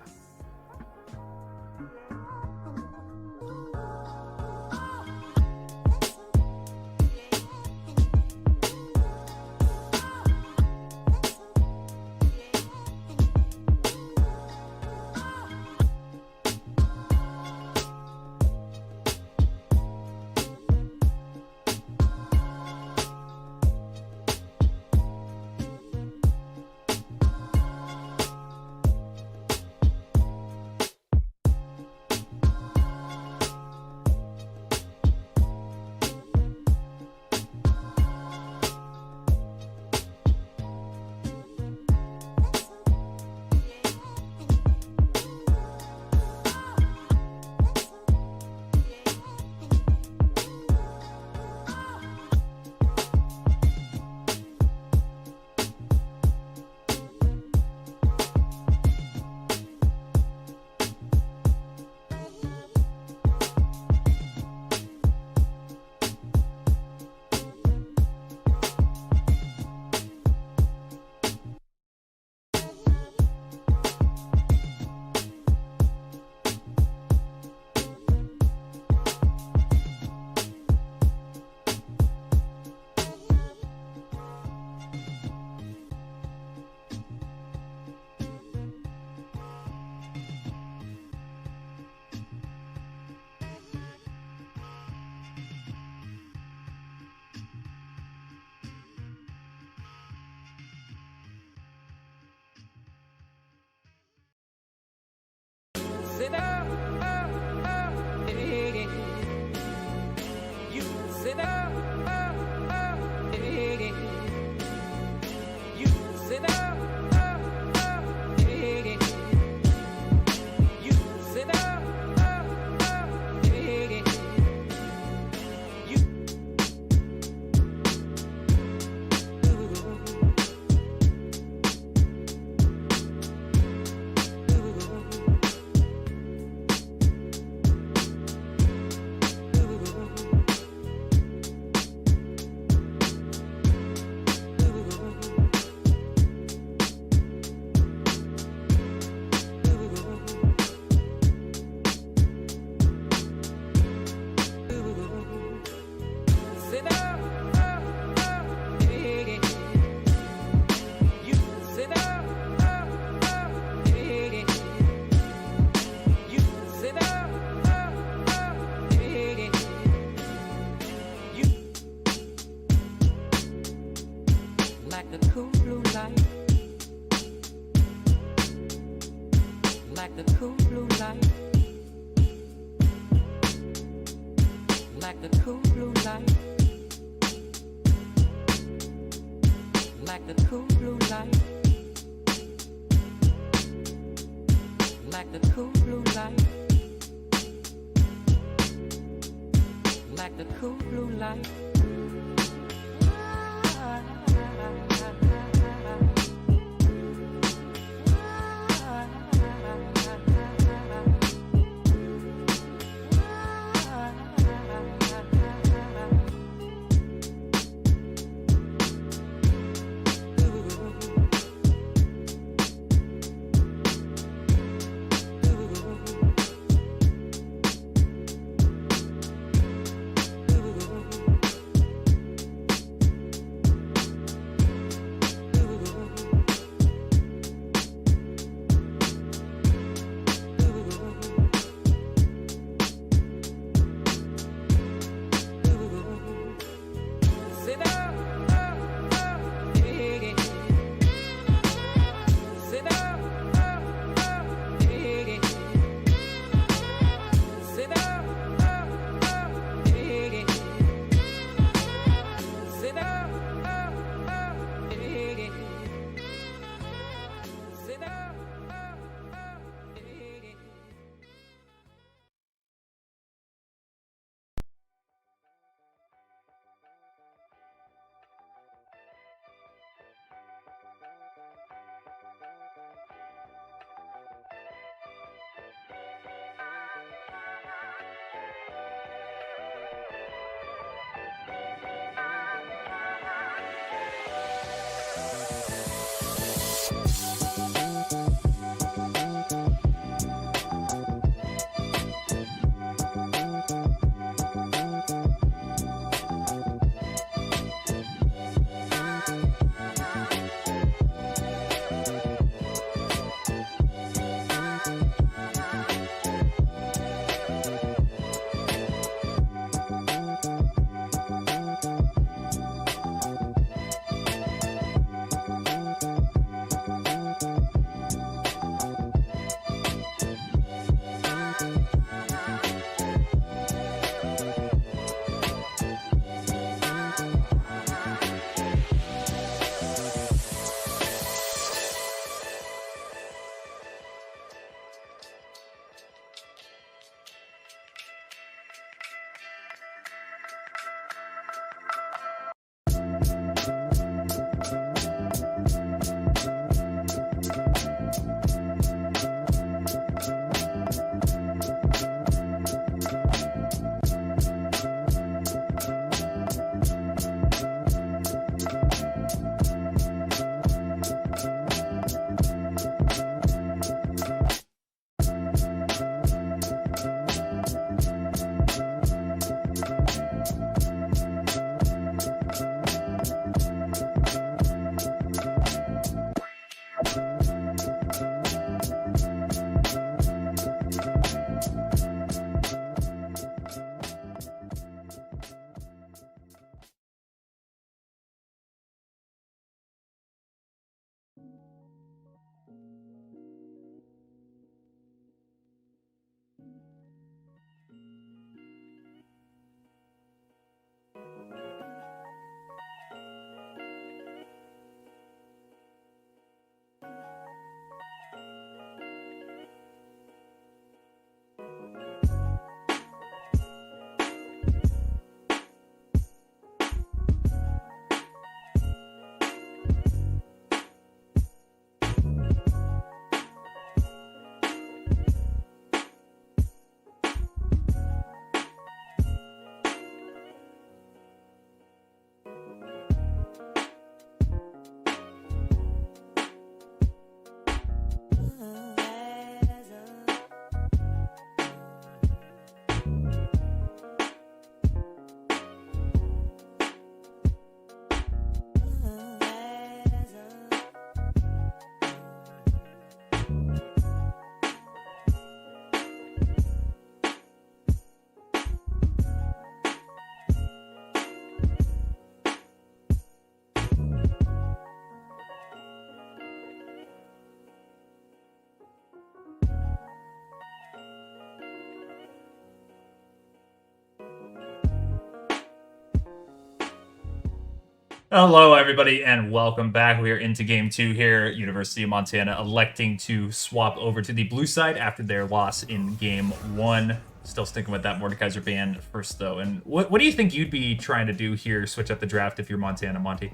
Hello, everybody, and welcome back. We are into game 2 here. University of Montana electing to swap over to the blue side after their loss in game 1. Still sticking with that Mordekaiser ban first, though. And what do you think you'd be trying to do here, switch up the draft if you're Montana, Monty?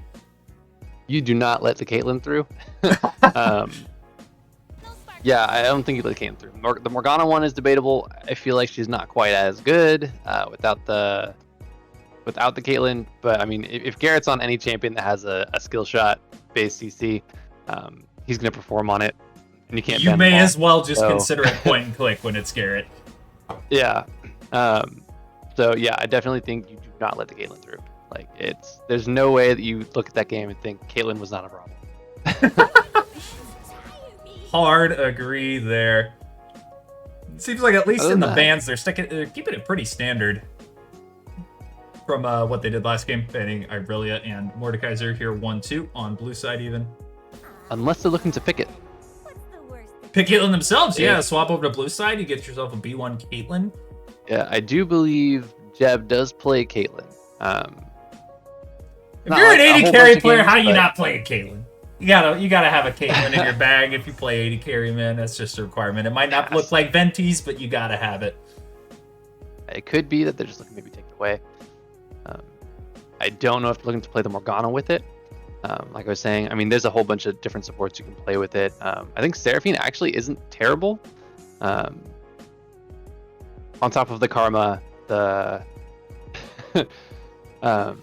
You do not let the Caitlyn through. Yeah, I don't think you let the Caitlyn through. The Morgana one is debatable. I feel like she's not quite as good without the Caitlyn. But I mean, if Garrett's on any champion that has a skill shot based CC, he's going to perform on it. And you can't.
You
ban
may
them all.
as well just
So-
consider it point and click when it's Garrett.
Yeah. So yeah, I definitely think you do not let the Caitlyn through. Like there's no way that you look at that game and think Caitlyn was not a problem.
Hard agree there. It seems like at least
Other
in the
than that-
bans, they're keeping it pretty standard from what they did last game, banning Irelia and Mordekaiser here 1-2 on blue side even.
Unless they're looking to pick it.
Pick Caitlyn themselves, yeah.
Yeah.
Swap over to blue side, you get yourself a B1 Caitlyn.
Yeah, I do believe Jeb does play Caitlyn.
If
Not
you're
like
an
a
80
whole
carry
bunch of
player,
games,
how do you
but-
not play a Caitlyn? You gotta have a Caitlyn in your bag if you play 80 carry, man. That's just a requirement. It might not look like Ventis, but you gotta have it.
It could be that they're just looking to maybe take it away. I don't know if they're looking to play the Morgana with it. Like I was saying, I mean, there's a whole bunch of different supports you can play with it. I think Seraphine actually isn't terrible. On top of the Karma, the I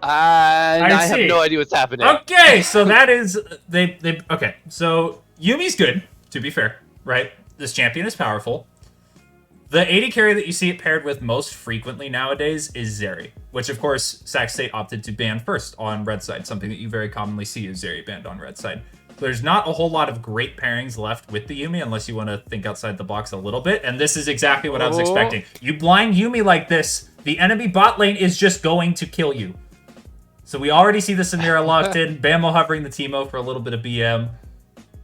have
see.
no idea what's happening.
Okay, so that is they okay. So Yumi's good, to be fair, right? This champion is powerful. The 80 carry that you see it paired with most frequently nowadays is Zeri, which of course Sac State opted to ban first on red side. Something that you very commonly see is Zeri banned on red side. There's not a whole lot of great pairings left with the Yumi unless you want to think outside the box a little bit, and this is exactly what I was expecting. You blind Yumi like this, the enemy bot lane is just going to kill you. So we already see the Samira locked in, Bamo hovering the Teemo for a little bit of BM.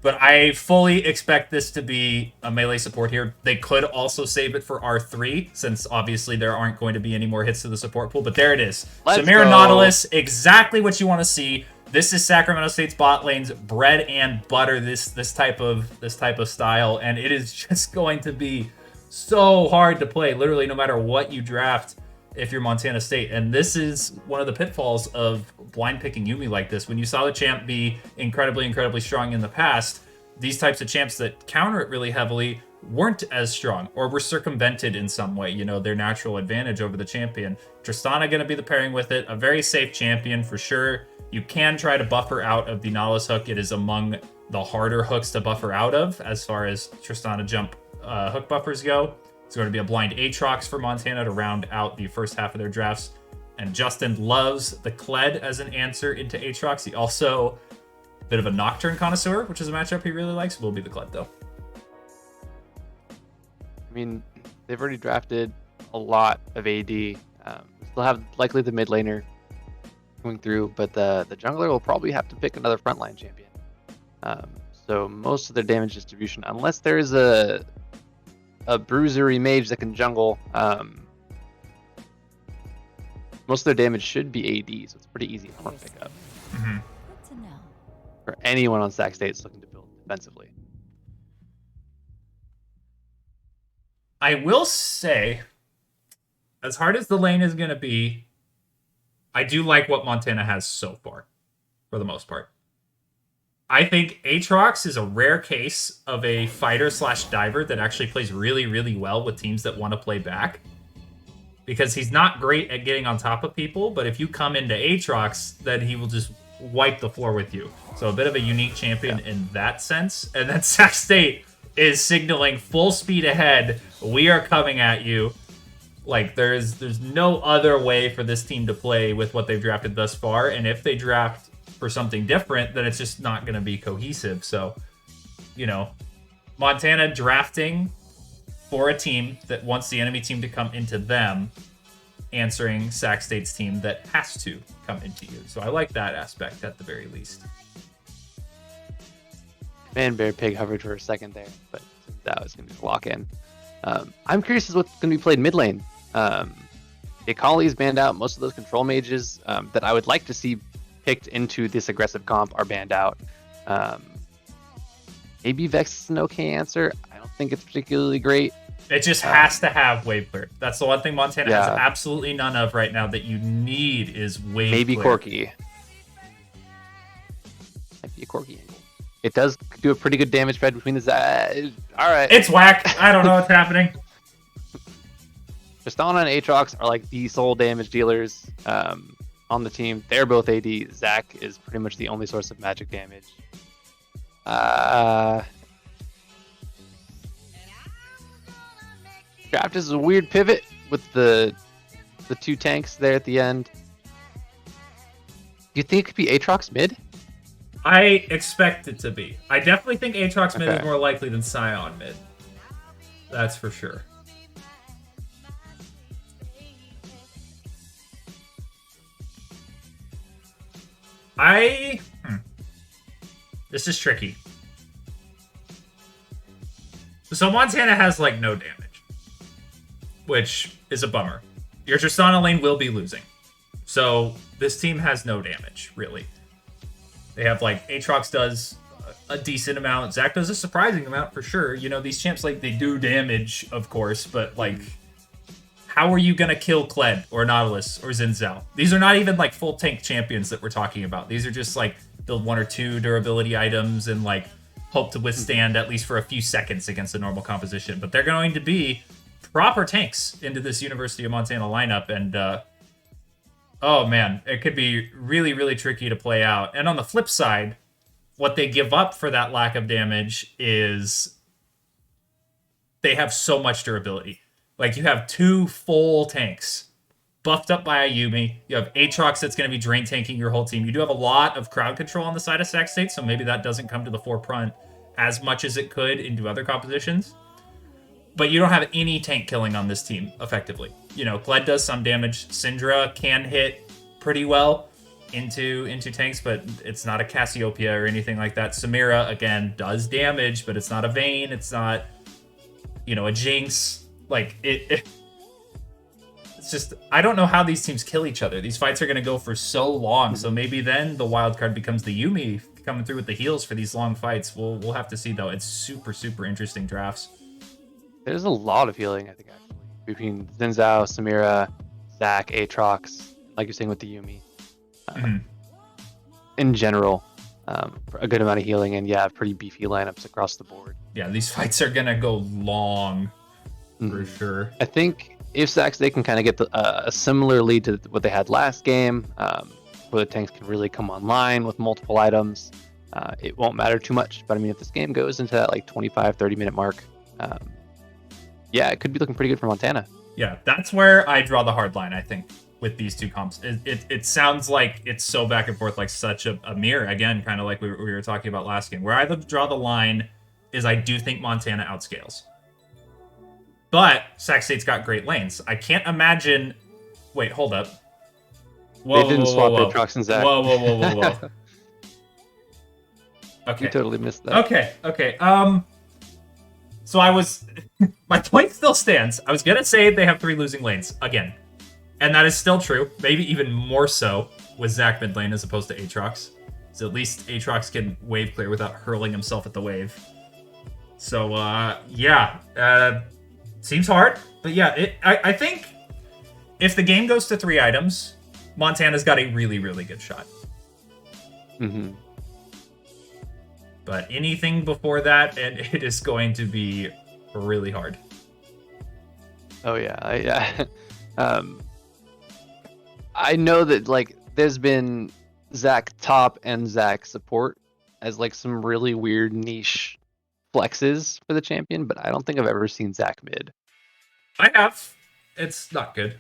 But I fully expect this to be a melee support here. They could also save it for R3, since obviously there aren't going to be any more hits to the support pool. But there it is.
Let's
Samira
go.
Nautilus, exactly what you want to see. This is Sacramento State's bot lane's bread and butter, this type of style. And it is just going to be so hard to play, literally no matter what you draft if you're Montana State. And this is one of the pitfalls of blind picking Yumi like this. When you saw the champ be incredibly strong in the past, these types of champs that counter it really heavily weren't as strong or were circumvented in some way, you know, their natural advantage over the champion. Tristana going to be the pairing with it, a very safe champion for sure. You can try to buffer out of the Nautilus hook. It is among the harder hooks to buffer out of as far as Tristana jump hook buffers go. It's going to be a blind Aatrox for Montana to round out the first half of their drafts. And Justin loves the Kled as an answer into Aatrox. He also, a bit of a Nocturne connoisseur, which is a matchup he really likes, will be the Kled though.
I mean, they've already drafted a lot of AD. We still have likely the mid laner going through, but the jungler will probably have to pick another frontline champion. So most of their damage distribution, unless there's a bruisery mage that can jungle, most of their damage should be AD, so it's pretty easy to pick up.
Mm-hmm.
Good to know.
For anyone on Sac State that's looking to build defensively.
I will say, as hard as the lane is going to be, I do like what Montana has so far, for the most part. I think Aatrox is a rare case of a fighter/diver that actually plays really well with teams that want to play back. Because he's not great at getting on top of people, but if you come into Aatrox, then he will just wipe the floor with you. So a bit of a unique champion in that sense. And then Sac State is signaling full speed ahead. We are coming at you. Like, there's no other way for this team to play with what they've drafted thus far. And if they draft for something different, then it's just not going to be cohesive. So, you know, Montana drafting for a team that wants the enemy team to come into them, answering Sac State's team that has to come into you. So I like that aspect at the very least.
Man, Bear Pig hovered for a second there, but that was going to be a lock in. I'm curious as what's going to be played mid lane. Akali's banned out. Most of those control mages that I would like to see picked into this aggressive comp are banned out. Maybe Vex is an okay answer. I don't think it's particularly great.
It just has to have wave clear. That's the one thing Montana has
Yeah.
absolutely none of right now that you need is wave
Maybe
clear.
Corki. Might be a Corki angle. It does do a pretty good damage spread between the all right.
It's whack. I don't know what's happening.
Tristana and Aatrox are like the sole damage dealers on the team. They're both AD. Zach is pretty much the only source of magic damage. Draft is a weird pivot with the two tanks there at the end. Do you think it could be Aatrox mid?
I expect it to be. I definitely think Aatrox mid is
Okay.
more likely than Scion mid. That's for sure. This is tricky. So Montana has like no damage, which is a bummer. Your Tristana lane will be losing. So this team has no damage, really. They have like Aatrox does a decent amount. Zach does a surprising amount for sure. You know, these champs like they do damage, of course, but like how are you gonna kill Kled or Nautilus or Xin Zhao? These are not even like full tank champions that we're talking about. These are just like build 1 or 2 durability items and like hope to withstand at least for a few seconds against a normal composition. But they're going to be proper tanks into this University of Montana lineup, and oh man, it could be really, really tricky to play out. And on the flip side, what they give up for that lack of damage is they have so much durability. Like, you have 2 full tanks buffed up by Ayumi. You have Aatrox that's going to be drain tanking your whole team. You do have a lot of crowd control on the side of Sac State, so maybe that doesn't come to the forefront as much as it could into other compositions. But you don't have any tank killing on this team, effectively. You know, Kled does some damage. Syndra can hit pretty well into tanks, but it's not a Cassiopeia or anything like that. Samira, again, does damage, but it's not a Vayne. It's not, you know, a Jinx. Like, it's just, I don't know how these teams kill each other. These fights are going to go for so long, so maybe then the wild card becomes the Yuumi coming through with the heals for these long fights. We'll have to see, though. It's super, super interesting drafts.
There's a lot of healing, I think, actually, between Xin Zhao, Samira, Zach, Aatrox, like you're saying with the Yuumi. In general, a good amount of healing, and yeah, pretty beefy lineups across the board.
Yeah, these fights are going to go long, for sure.
I think if Sac State can kind of get a similar lead to what they had last game, where the tanks can really come online with multiple items, it won't matter too much. But I mean, if this game goes into that like 25, 30-minute mark, yeah, it could be looking pretty good for Montana.
Yeah, that's where I draw the hard line, I think, with these two comps. It sounds like it's so back and forth, like such a mirror, again, kind of like we were talking about last game. Where I draw the line is I do think Montana outscales. But Sac State's got great lanes. I can't imagine... Wait, hold up. Whoa,
They didn't swap Aatrox and Zach.
Whoa. Okay.
You totally missed that.
Okay. So I was... My point still stands. I was going to say they have 3 losing lanes, again. And that is still true. Maybe even more so with Zach mid lane as opposed to Aatrox. So at least Aatrox can wave clear without hurling himself at the wave. So, yeah. Seems hard. But yeah, I think if the game goes to 3 items, Montana's got a really, really good shot. But anything before that, and it is going to be really hard.
Oh yeah. I know that like there's been Zach top and Zach support as like some really weird niche flexes for the champion, but I don't think I've ever seen Zach mid.
I have. It's not good.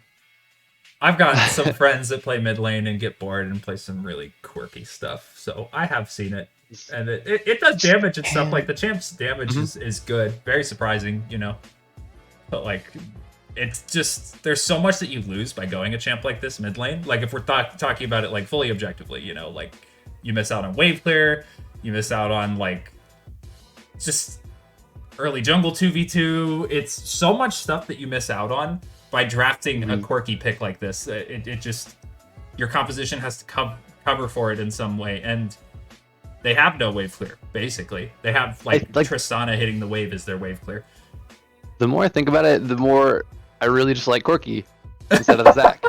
I've got some friends that play mid lane and get bored and play some really quirky stuff. So I have seen it. And it does damage and stuff. Like the champ's damage is good. Very surprising, you know. But like, it's just, there's so much that you lose by going a champ like this mid lane. Like if we're talking about it like fully objectively, you know, like you miss out on wave clear, you miss out on like just early jungle 2v2. It's so much stuff that you miss out on by drafting a quirky pick like this. It just, your composition has to cover for it in some way, and they have no wave clear, basically. They have, like Tristana hitting the wave as their wave clear.
The more I think about it, the more I really just like Corki instead of Zach.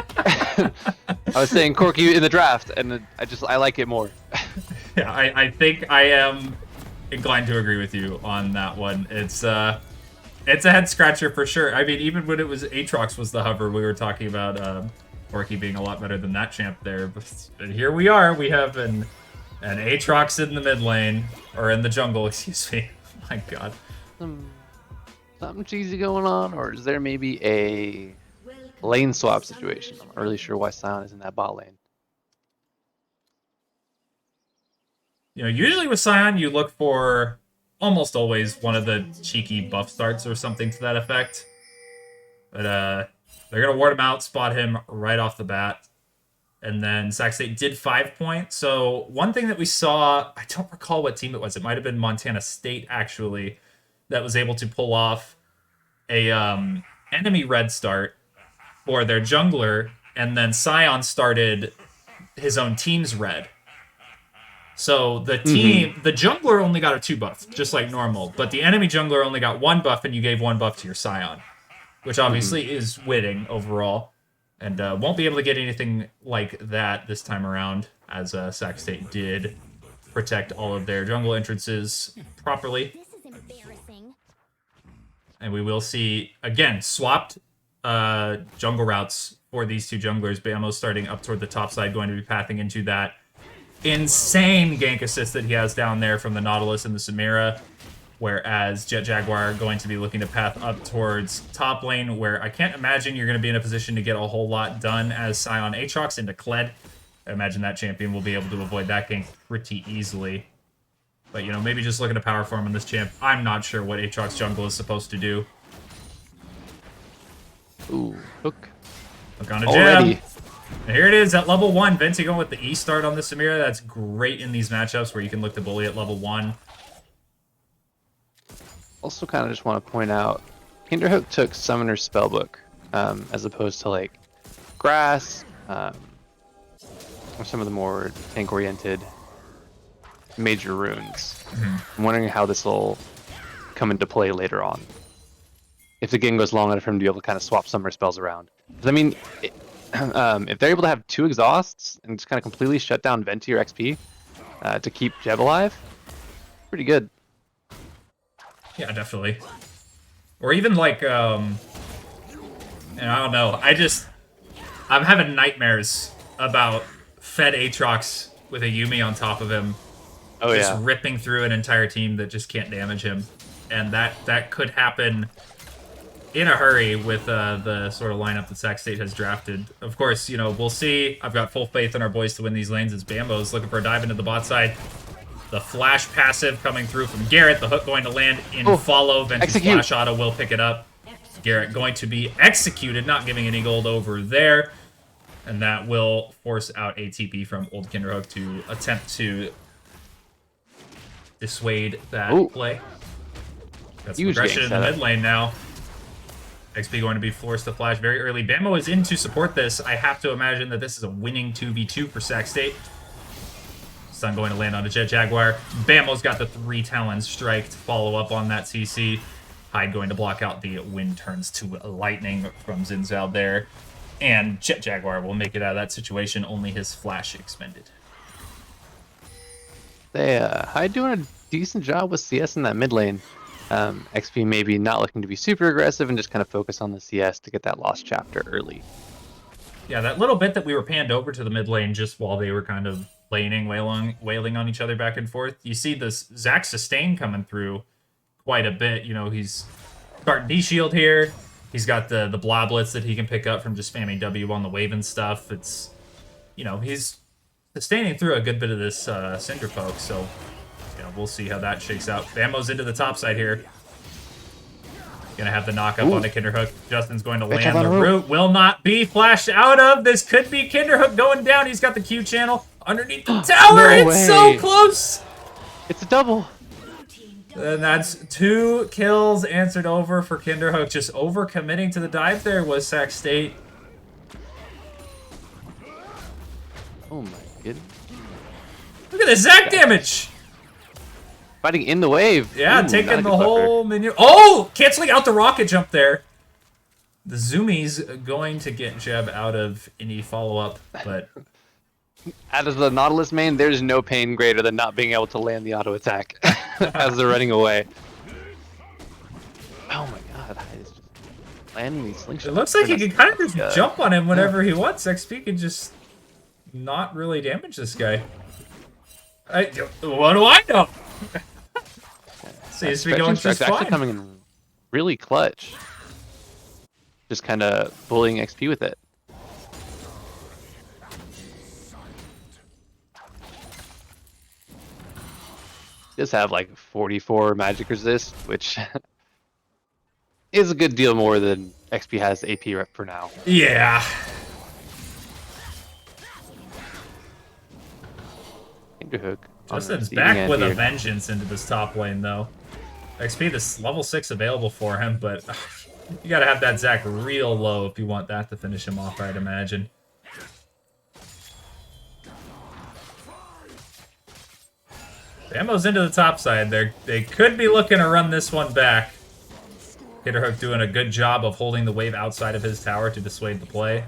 I was saying Corki in the draft, and I like it more.
Yeah, I think I am inclined to agree with you on that one. It's a head scratcher for sure. I mean, even when it was Aatrox was the hover, we were talking about Corki being a lot better than that champ there. But here we are. We have an Aatrox in the mid lane, or in the jungle, excuse me. Oh my god.
Something cheesy going on, or is there maybe a lane swap situation? I'm not really sure why Sion is in that bot lane.
You know, usually with Sion, you look for almost always one of the cheeky buff starts or something to that effect. But they're going to ward him out, spot him right off the bat. And then Sac State did 5 points. So one thing that we saw, I don't recall what team it was. It might have been Montana State, actually, that was able to pull off a enemy red start for their jungler, and then Sion started his own team's red. So the team, the jungler only got a 2 buff, just like normal, but the enemy jungler only got 1 buff, and you gave 1 buff to your Sion, which obviously is winning overall, and won't be able to get anything like that this time around, as Sac State did protect all of their jungle entrances properly. And we will see, again, swapped jungle routes for these two junglers. Bamo starting up toward the top side, going to be pathing into that insane gank assist that he has down there from the Nautilus and the Samira. Whereas Jet Jaguar going to be looking to path up towards top lane, where I can't imagine you're going to be in a position to get a whole lot done as Sion Aatrox into Kled. I imagine that champion will be able to avoid that gank pretty easily. But, you know, maybe just looking to power form on this champ. I'm not sure what Aatrox jungle is supposed to do.
Ooh, hook.
Look on a jab. And here it is at level 1. Venti going with the E start on the Samira. That's great in these matchups where you can look to bully at level 1.
Also kind of just want to point out, Kinderhook took Summoner's Spellbook, as opposed to, like, Grass, or some of the more tank-oriented major runes. I'm wondering how this will come into play later on. If the game goes long enough for him to be able to kind of swap summer spells around. Because, I mean, if they're able to have 2 exhausts and just kind of completely shut down Venti or XP to keep Jeb alive, pretty good.
Yeah, definitely. Or even like, and I don't know. I'm having nightmares about Fed Aatrox with a Yuumi on top of him.
Oh,
just
yeah.
ripping through an entire team that just can't damage him. And that could happen in a hurry with the sort of lineup that Sac State has drafted. Of course, you know, we'll see. I've got full faith in our boys to win these lanes as Bambo's looking for a dive into the bot side. The flash passive coming through from Garrett. The hook going to land in follow. Venti's flash auto will pick it up. Garrett going to be executed, not giving any gold over there. And that will force out ATP from Old Kinderhook to attempt to dissuade that play. That's progression in the mid lane now. XP going to be forced to flash very early. Bamo is in to support this. I have to imagine that this is a winning 2v2 for Sac State. Stun going to land on a Jet Jaguar. Bamo's got the 3 Talon Strike to follow up on that CC. Hyde going to block out the Wind Turns to Lightning from Zinzal there. And Jet Jaguar will make it out of that situation, only his flash expended.
Hyde doing a decent job with CS in that mid lane. XP maybe not looking to be super aggressive and just kind of focus on the CS to get that lost chapter early.
Yeah, that little bit that we were panned over to the mid lane just while they were kind of laning, wailing on each other back and forth. You see this Zac sustain coming through quite a bit. You know, he's starting D-Shield here. He's got the Bloblets that he can pick up from just spamming W on the wave and stuff. It's, you know, he's sustaining through a good bit of this Cinder Poke, so you know, we'll see how that shakes out. Bamo's into the top side here. Gonna have the knock up on the Kinderhook. Justin's going to land the root. Will not be flashed out of. This could be Kinderhook going down. He's got the Q channel underneath the tower.
No
it's so close.
It's a double.
And that's 2 kills answered over for Kinderhook. Just over-committing to the dive there was Sac State.
Oh my goodness.
Look at the Zac damage!
Fighting in the wave.
Yeah,
Ooh, not a
taking
good
the
buffer.
whole minion. Oh! Canceling out the rocket jump there. The Zoomies going to get Jeb out of any follow-up, but...
As the Nautilus main, there's no pain greater than not being able to land the auto attack as they're running away. Oh my god, it's just landing these slingshots.
It looks like he can kind of just jump on him whenever he wants. XP can just not really damage this guy. What do I know? Seems to be going just
actually
fine.
coming in really clutch. Just kind of bullying XP with it. Does have like 44 magic resist, which is a good deal more than XP has AP rep for now.
Yeah.
Kinderhook.
Justin's back with a vengeance into this top lane, though. XP, this level 6 available for him, but you gotta have that Zac real low if you want that to finish him off, I'd imagine. Ammo's into the top side. They could be looking to run this one back. Kinderhook doing a good job of holding the wave outside of his tower to dissuade the play.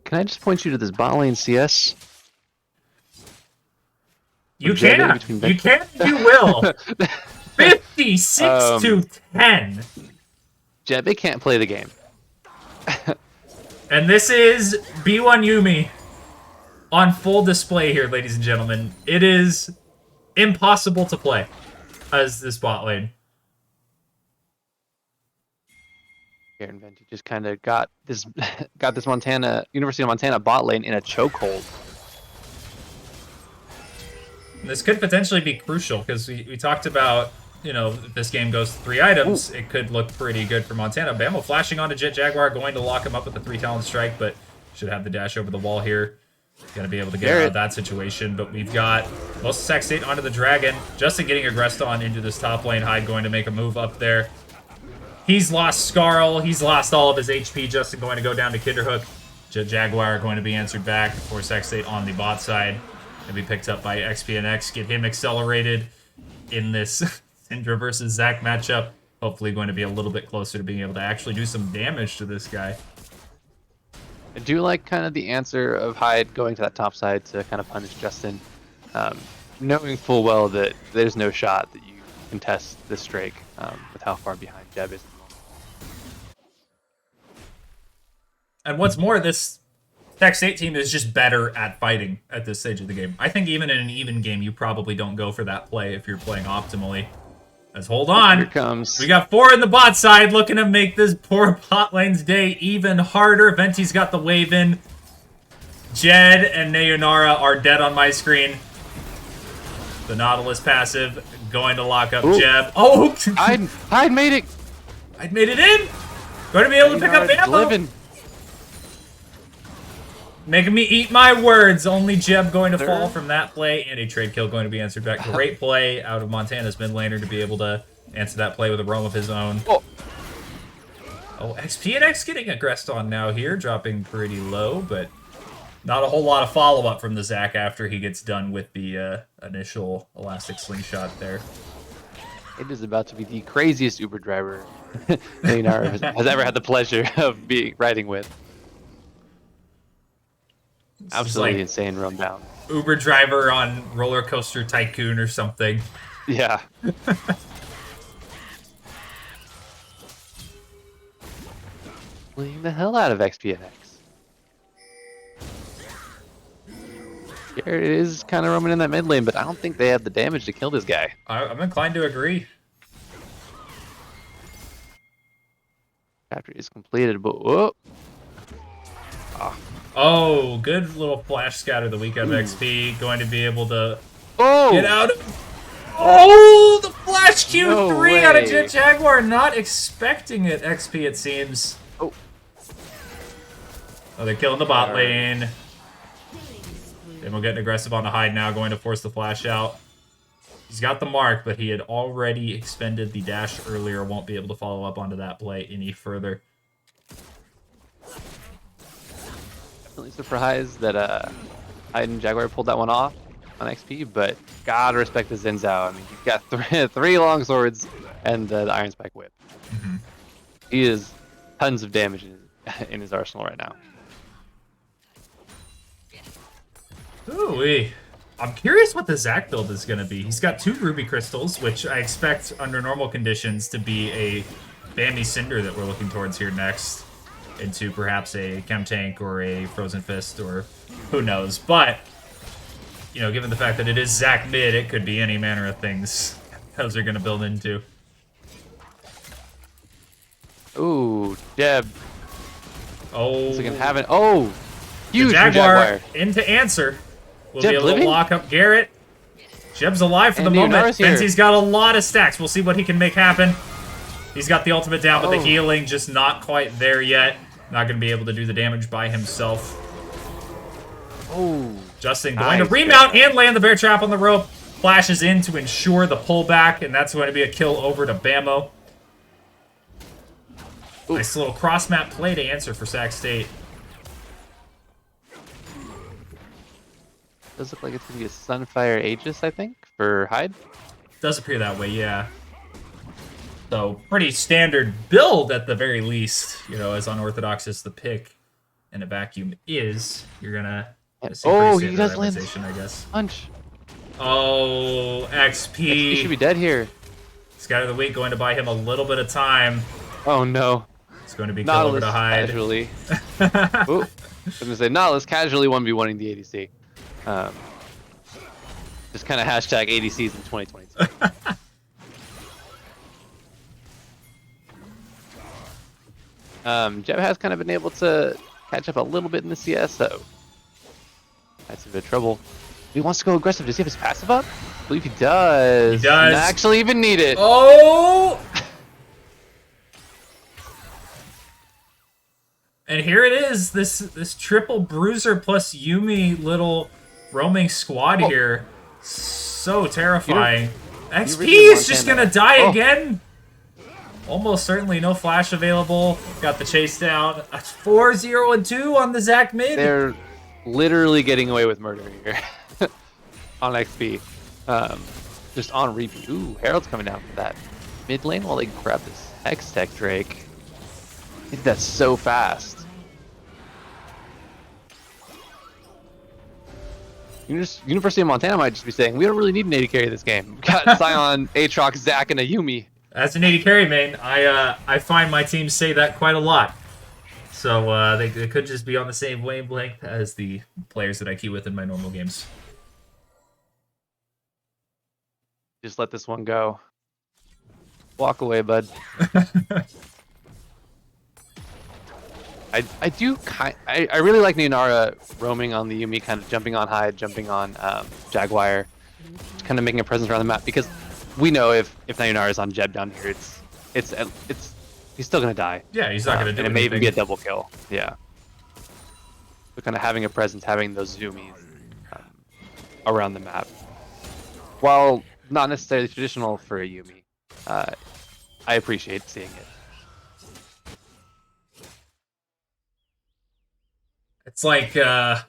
Can I just point you to this bot lane CS?
You can. You can. You will. 56 to 10.
Jebbe can't play the game.
And this is B1 Yuumi on full display here, ladies and gentlemen. It is impossible to play as this bot lane.
Aaron Venti just kind of got this Montana University of Montana bot lane in a chokehold.
This could potentially be crucial because we talked about, you know, if this game goes 3 items, it could look pretty good for Montana. Bamo flashing onto Jet Jaguar, going to lock him up with the 3 talent strike, but should have the dash over the wall here. Gonna be able to get out of that situation, but we've got most of Sac State onto the Dragon. Justin getting aggressed on into this top lane. Hyde going to make a move up there. He's lost Scarl. He's lost all of his HP. Justin going to go down to Kinderhook. Jet Jaguar going to be answered back for Sac State on the bot side. And be picked up by XPNX. Get him accelerated in this Syndra versus Zac matchup. Hopefully going to be a little bit closer to being able to actually do some damage to this guy.
I do like kind of the answer of Hyde going to that top side to kind of punish Justin, knowing full well that there's no shot that you contest this Drake with how far behind Jeb is.
And what's more, this Sac State team is just better at fighting at this stage of the game. I think even in an even game, you probably don't go for that play if you're playing optimally. As hold on,
Here comes.
We got 4 in the bot side, looking to make this poor bot lane's day even harder. Venti's got the wave in. Jed and Nayonara are dead on my screen. The Nautilus passive going to lock up Jeb. Oh,
Hyde made it.
I'd made it in. Going to be able to pick up ammo. Making me eat my words. Only Jeb going to fall from that play, and a trade kill going to be answered back. Great play out of Montana's mid laner to be able to answer that play with a roam of his own. Oh, XPNX getting aggressed on now here, dropping pretty low, but not a whole lot of follow-up from the Zac after he gets done with the initial elastic slingshot there.
It is about to be the craziest Uber driver Leonardo has ever had the pleasure of riding with. Absolutely like insane run down.
Uber driver on Roller Coaster Tycoon or something.
Yeah. Playing the hell out of XPNX. Here it is kind of roaming in that mid lane, but I don't think they have the damage to kill this guy.
I'm inclined to agree.
Chapter is completed, but whoa.
Oh, good little flash scatter the week of XP. Going to be able to
Oh!
Get out of... Oh, the flash Q3
No
out of
way.
Jet Jaguar. Not expecting it, XP, it seems.
Oh.
Oh, they're killing the bot lane. Then we're getting aggressive on the hide now, going to force the flash out. He's got the mark, but he had already expended the dash earlier. Won't be able to follow up onto that play any further.
Definitely surprised that Hyde and Jaguar pulled that one off on XP, but gotta respect the Zen Zhao. I mean, he's got three long swords and the Iron Spike Whip.
Mm-hmm.
He is tons of damage in his arsenal right now.
Ooh-wee. I'm curious what the Zac build is going to be. He's got 2 Ruby Crystals, which I expect under normal conditions to be a Bambi Cinder that we're looking towards here next, into perhaps a Chem Tank or a Frozen Fist or who knows. But, you know, given the fact that it is Zac mid, it could be any manner of things those are going to build into.
Ooh, Jeb.
Oh.
So can have it. Oh, huge
the Jaguar into answer. We'll
Jeb
be able
living?
to lock up Garrett. Jeb's alive for
And
the moment.
Nara's here.
Benzie's got a lot of stacks. We'll see what he can make happen. He's got the ultimate down, but the
Oh.
healing just not quite there yet. Not going to be able to do the damage by himself.
Oh,
Justin going to
Nice.
remount and land the bear trap on the rope. Flashes in to ensure the pullback, and that's going to be a kill over to Bamo.
Ooh.
Nice little cross-map play to answer for Sac State.
does look like it's gonna be a Sunfire Aegis, I think, for Hyde.
Does appear that way, yeah. So, pretty standard build at the very least. You know, as unorthodox as the pick in a vacuum is, you're gonna see
Oh,
pretty
he
standard
does land
randomization, I guess.
punch.
Oh,
He should
XP.
be dead here.
Scatter the Weak going to buy him a little bit of time.
Oh no.
It's going to be kill over
Nautilus
to Hyde.
casually. Ooh, I was gonna say Nautilus casually 1v1ing the ADC. Just kind of hashtag ADCs in 2022. Jeb has kind of been able to catch up a little bit in the CS, so that's a bit of trouble. He wants to go aggressive. Does he have his passive up? I believe he does.
He does.
Doesn't actually even need it.
Oh! And here it is, this triple bruiser plus Yumi little roaming squad here. So terrifying. XP
really
is
want
just
Panda.
gonna die
Oh.
again. Almost certainly no flash available. Got the chase down. 4-0-2 on the Zac mid.
They're literally getting away with murder here on XP. Just on repeat. Ooh, Herald's coming down for that mid lane while they grab this Hex Tech Drake. He did that so fast. University of Montana might just be saying, we don't really need an AD carry this game. We got Sion, Aatrox, Zac, and a Yumi.
As an AD carry main, I find my teams say that quite a lot. So they could just be on the same wavelength as the players that I queue with in my normal games.
Just let this one go. Walk away, bud. I really like Nyanara roaming on the Yumi, kind of jumping on Hyde, jumping on Jaguar, kind of making a presence around the map, because we know if Nyanara is on Jeb down here, it's he's still gonna die.
Yeah, he's not gonna do
and it may even
anything.
be a double kill. Yeah. So kind of having a presence, having those zoomies around the map, while not necessarily traditional for a Yumi, I appreciate seeing it.
It's like,
Turret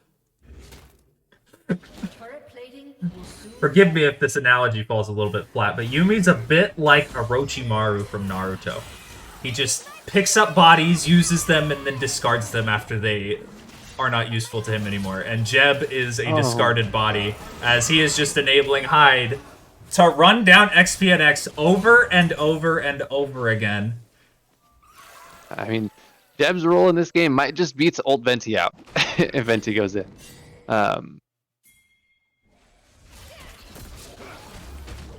plating will soon
forgive me if this analogy falls a little bit flat, but Yumi's a bit like Orochimaru from Naruto. He just picks up bodies, uses them, and then discards them after they are not useful to him anymore. And Jeb is a discarded body, as he is just enabling Hyde to run down XP and X over and over and over again.
I mean, Jeb's role in this game might just beats ult Venti out if Venti goes in.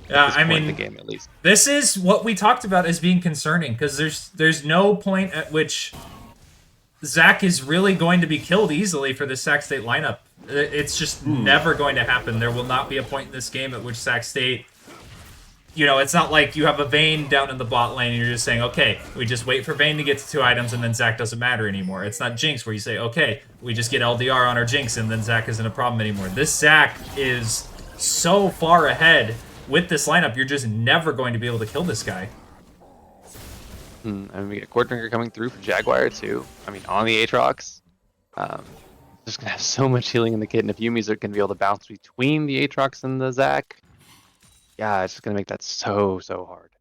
Yeah,
This
I
point in
mean,
the game at least.
this is what we talked about as being concerning, because there's no point at which Zac is really going to be killed easily for this Sac State lineup. It's just never going to happen. There will not be a point in this game at which Sac State... You know, it's not like you have a Vayne down in the bot lane and you're just saying, okay, we just wait for Vayne to get to 2 items and then Zac doesn't matter anymore. It's not Jinx where you say, okay, we just get LDR on our Jinx and then Zac isn't a problem anymore. This Zac is so far ahead with this lineup, you're just never going to be able to kill this guy.
And we get Core Drinker coming through for Jaguar too. I mean, on the Aatrox. Just gonna have so much healing in the kit, and if Yumi's are gonna be able to bounce between the Aatrox and the Zac, yeah, it's just gonna make that so hard.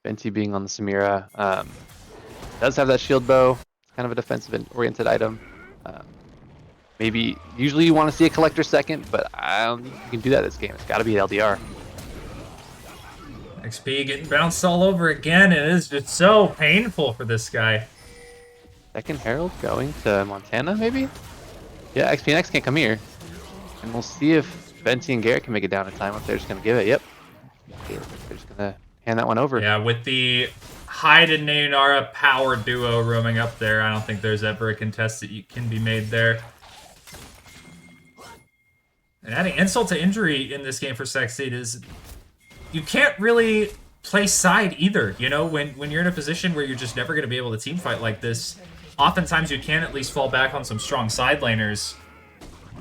Venti being on the Samira does have that shield bow. It's kind of a defensive-oriented item. Maybe usually you want to see a collector second, but I don't think you can do that this game. It's got to be LDR.
XP getting bounced all over again. It is just so painful for this guy.
Second Herald going to Montana, maybe? Yeah, XPNX can't come here. And we'll see if Venti and Garrett can make it down in time, if they're just going to give it. Yep. Okay, they're just going to hand that one over.
Yeah, with the Hyde and Nayunara power duo roaming up there, I don't think there's ever a contest that can be made there. And adding insult to injury in this game for Sac State is you can't really play side either. You know, when you're in a position where you're just never going to be able to team fight like this, oftentimes you can at least fall back on some strong side laners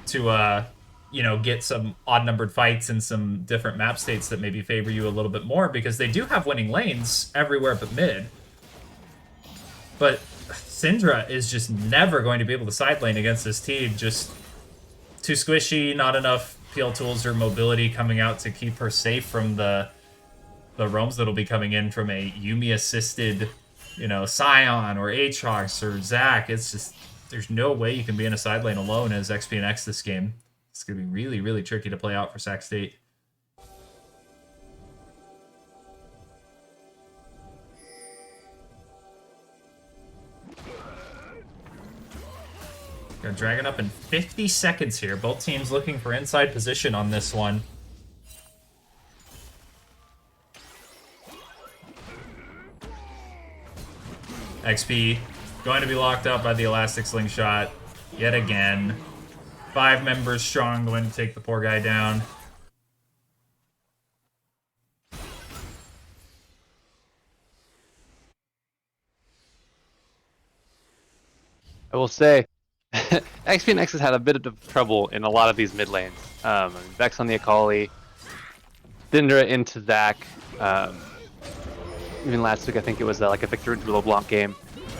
to, you know, get some odd-numbered fights in some different map states that maybe favor you a little bit more, because they do have winning lanes everywhere but mid. But Syndra is just never going to be able to side lane against this team. Just too squishy, not enough PL tools or mobility coming out to keep her safe from the roams that'll be coming in from a Yuumi-assisted, you know, Scion or Aatrox or Zac. It's just, there's no way you can be in a side lane alone as XPNX this game. It's going to be really, really tricky to play out for Sac State. Got Dragon up in 50 seconds here. Both teams looking for inside position on this one. XP going to be locked up by the Elastic Slingshot yet again. 5 members strong going to take the poor guy down.
I will say, XPNX has had a bit of trouble in a lot of these mid lanes. Vex on the Akali, Syndra into Zac. Even last week, I think it was like a Victor into LeBlanc game.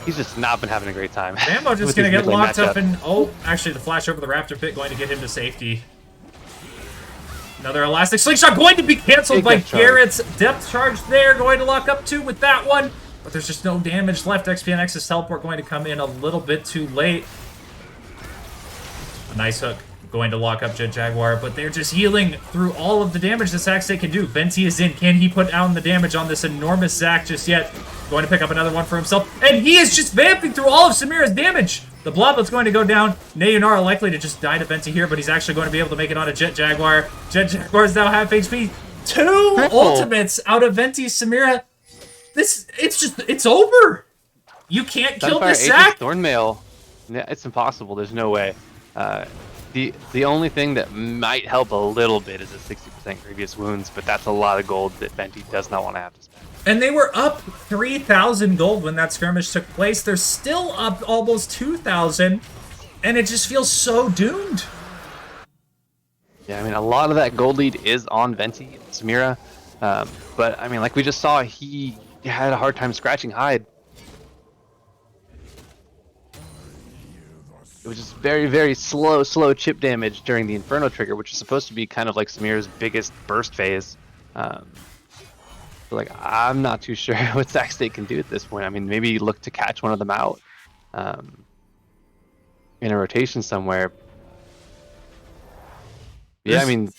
He's just not been having a great time.
Bambo just going to get locked up in... Oh, actually, the flash over the Raptor Pit going to get him to safety. Another Elastic Slingshot going to be canceled by Garrett's depth charge there. Going to lock up 2 with that one. But there's just no damage left. XPNX's teleport going to come in a little bit too late. A nice hook going to lock up Jet Jaguar, but they're just healing through all of the damage that Sac State can do. Venti is in. Can he put down the damage on this enormous Zac just yet? Going to pick up another one for himself, and he is just vamping through all of Samira's damage. The Bloblet's going to go down. Nayunara likely to just die to Venti here, but he's actually going to be able to make it on a Jet Jaguar. Jet Jaguar's now half HP. 2 ultimates out of Venti's Samira. It's over. You can't kill this Zac.
Thornmail. Yeah, it's impossible. There's no way. The only thing that might help a little bit is a 60% previous wounds, but that's a lot of gold that Venti does not want to have to spend.
And they were up 3,000 gold when that skirmish took place. They're still up almost 2,000, and it just feels so doomed.
Yeah, I mean, a lot of that gold lead is on Venti and Samira, but I mean, like we just saw, he had a hard time scratching Hyde. It was just very, very slow chip damage during the Inferno trigger, which is supposed to be kind of like Samira's biggest burst phase. So like, I'm not too sure what Sac State can do at this point. I mean, maybe look to catch one of them out in a rotation somewhere. Yeah, I mean,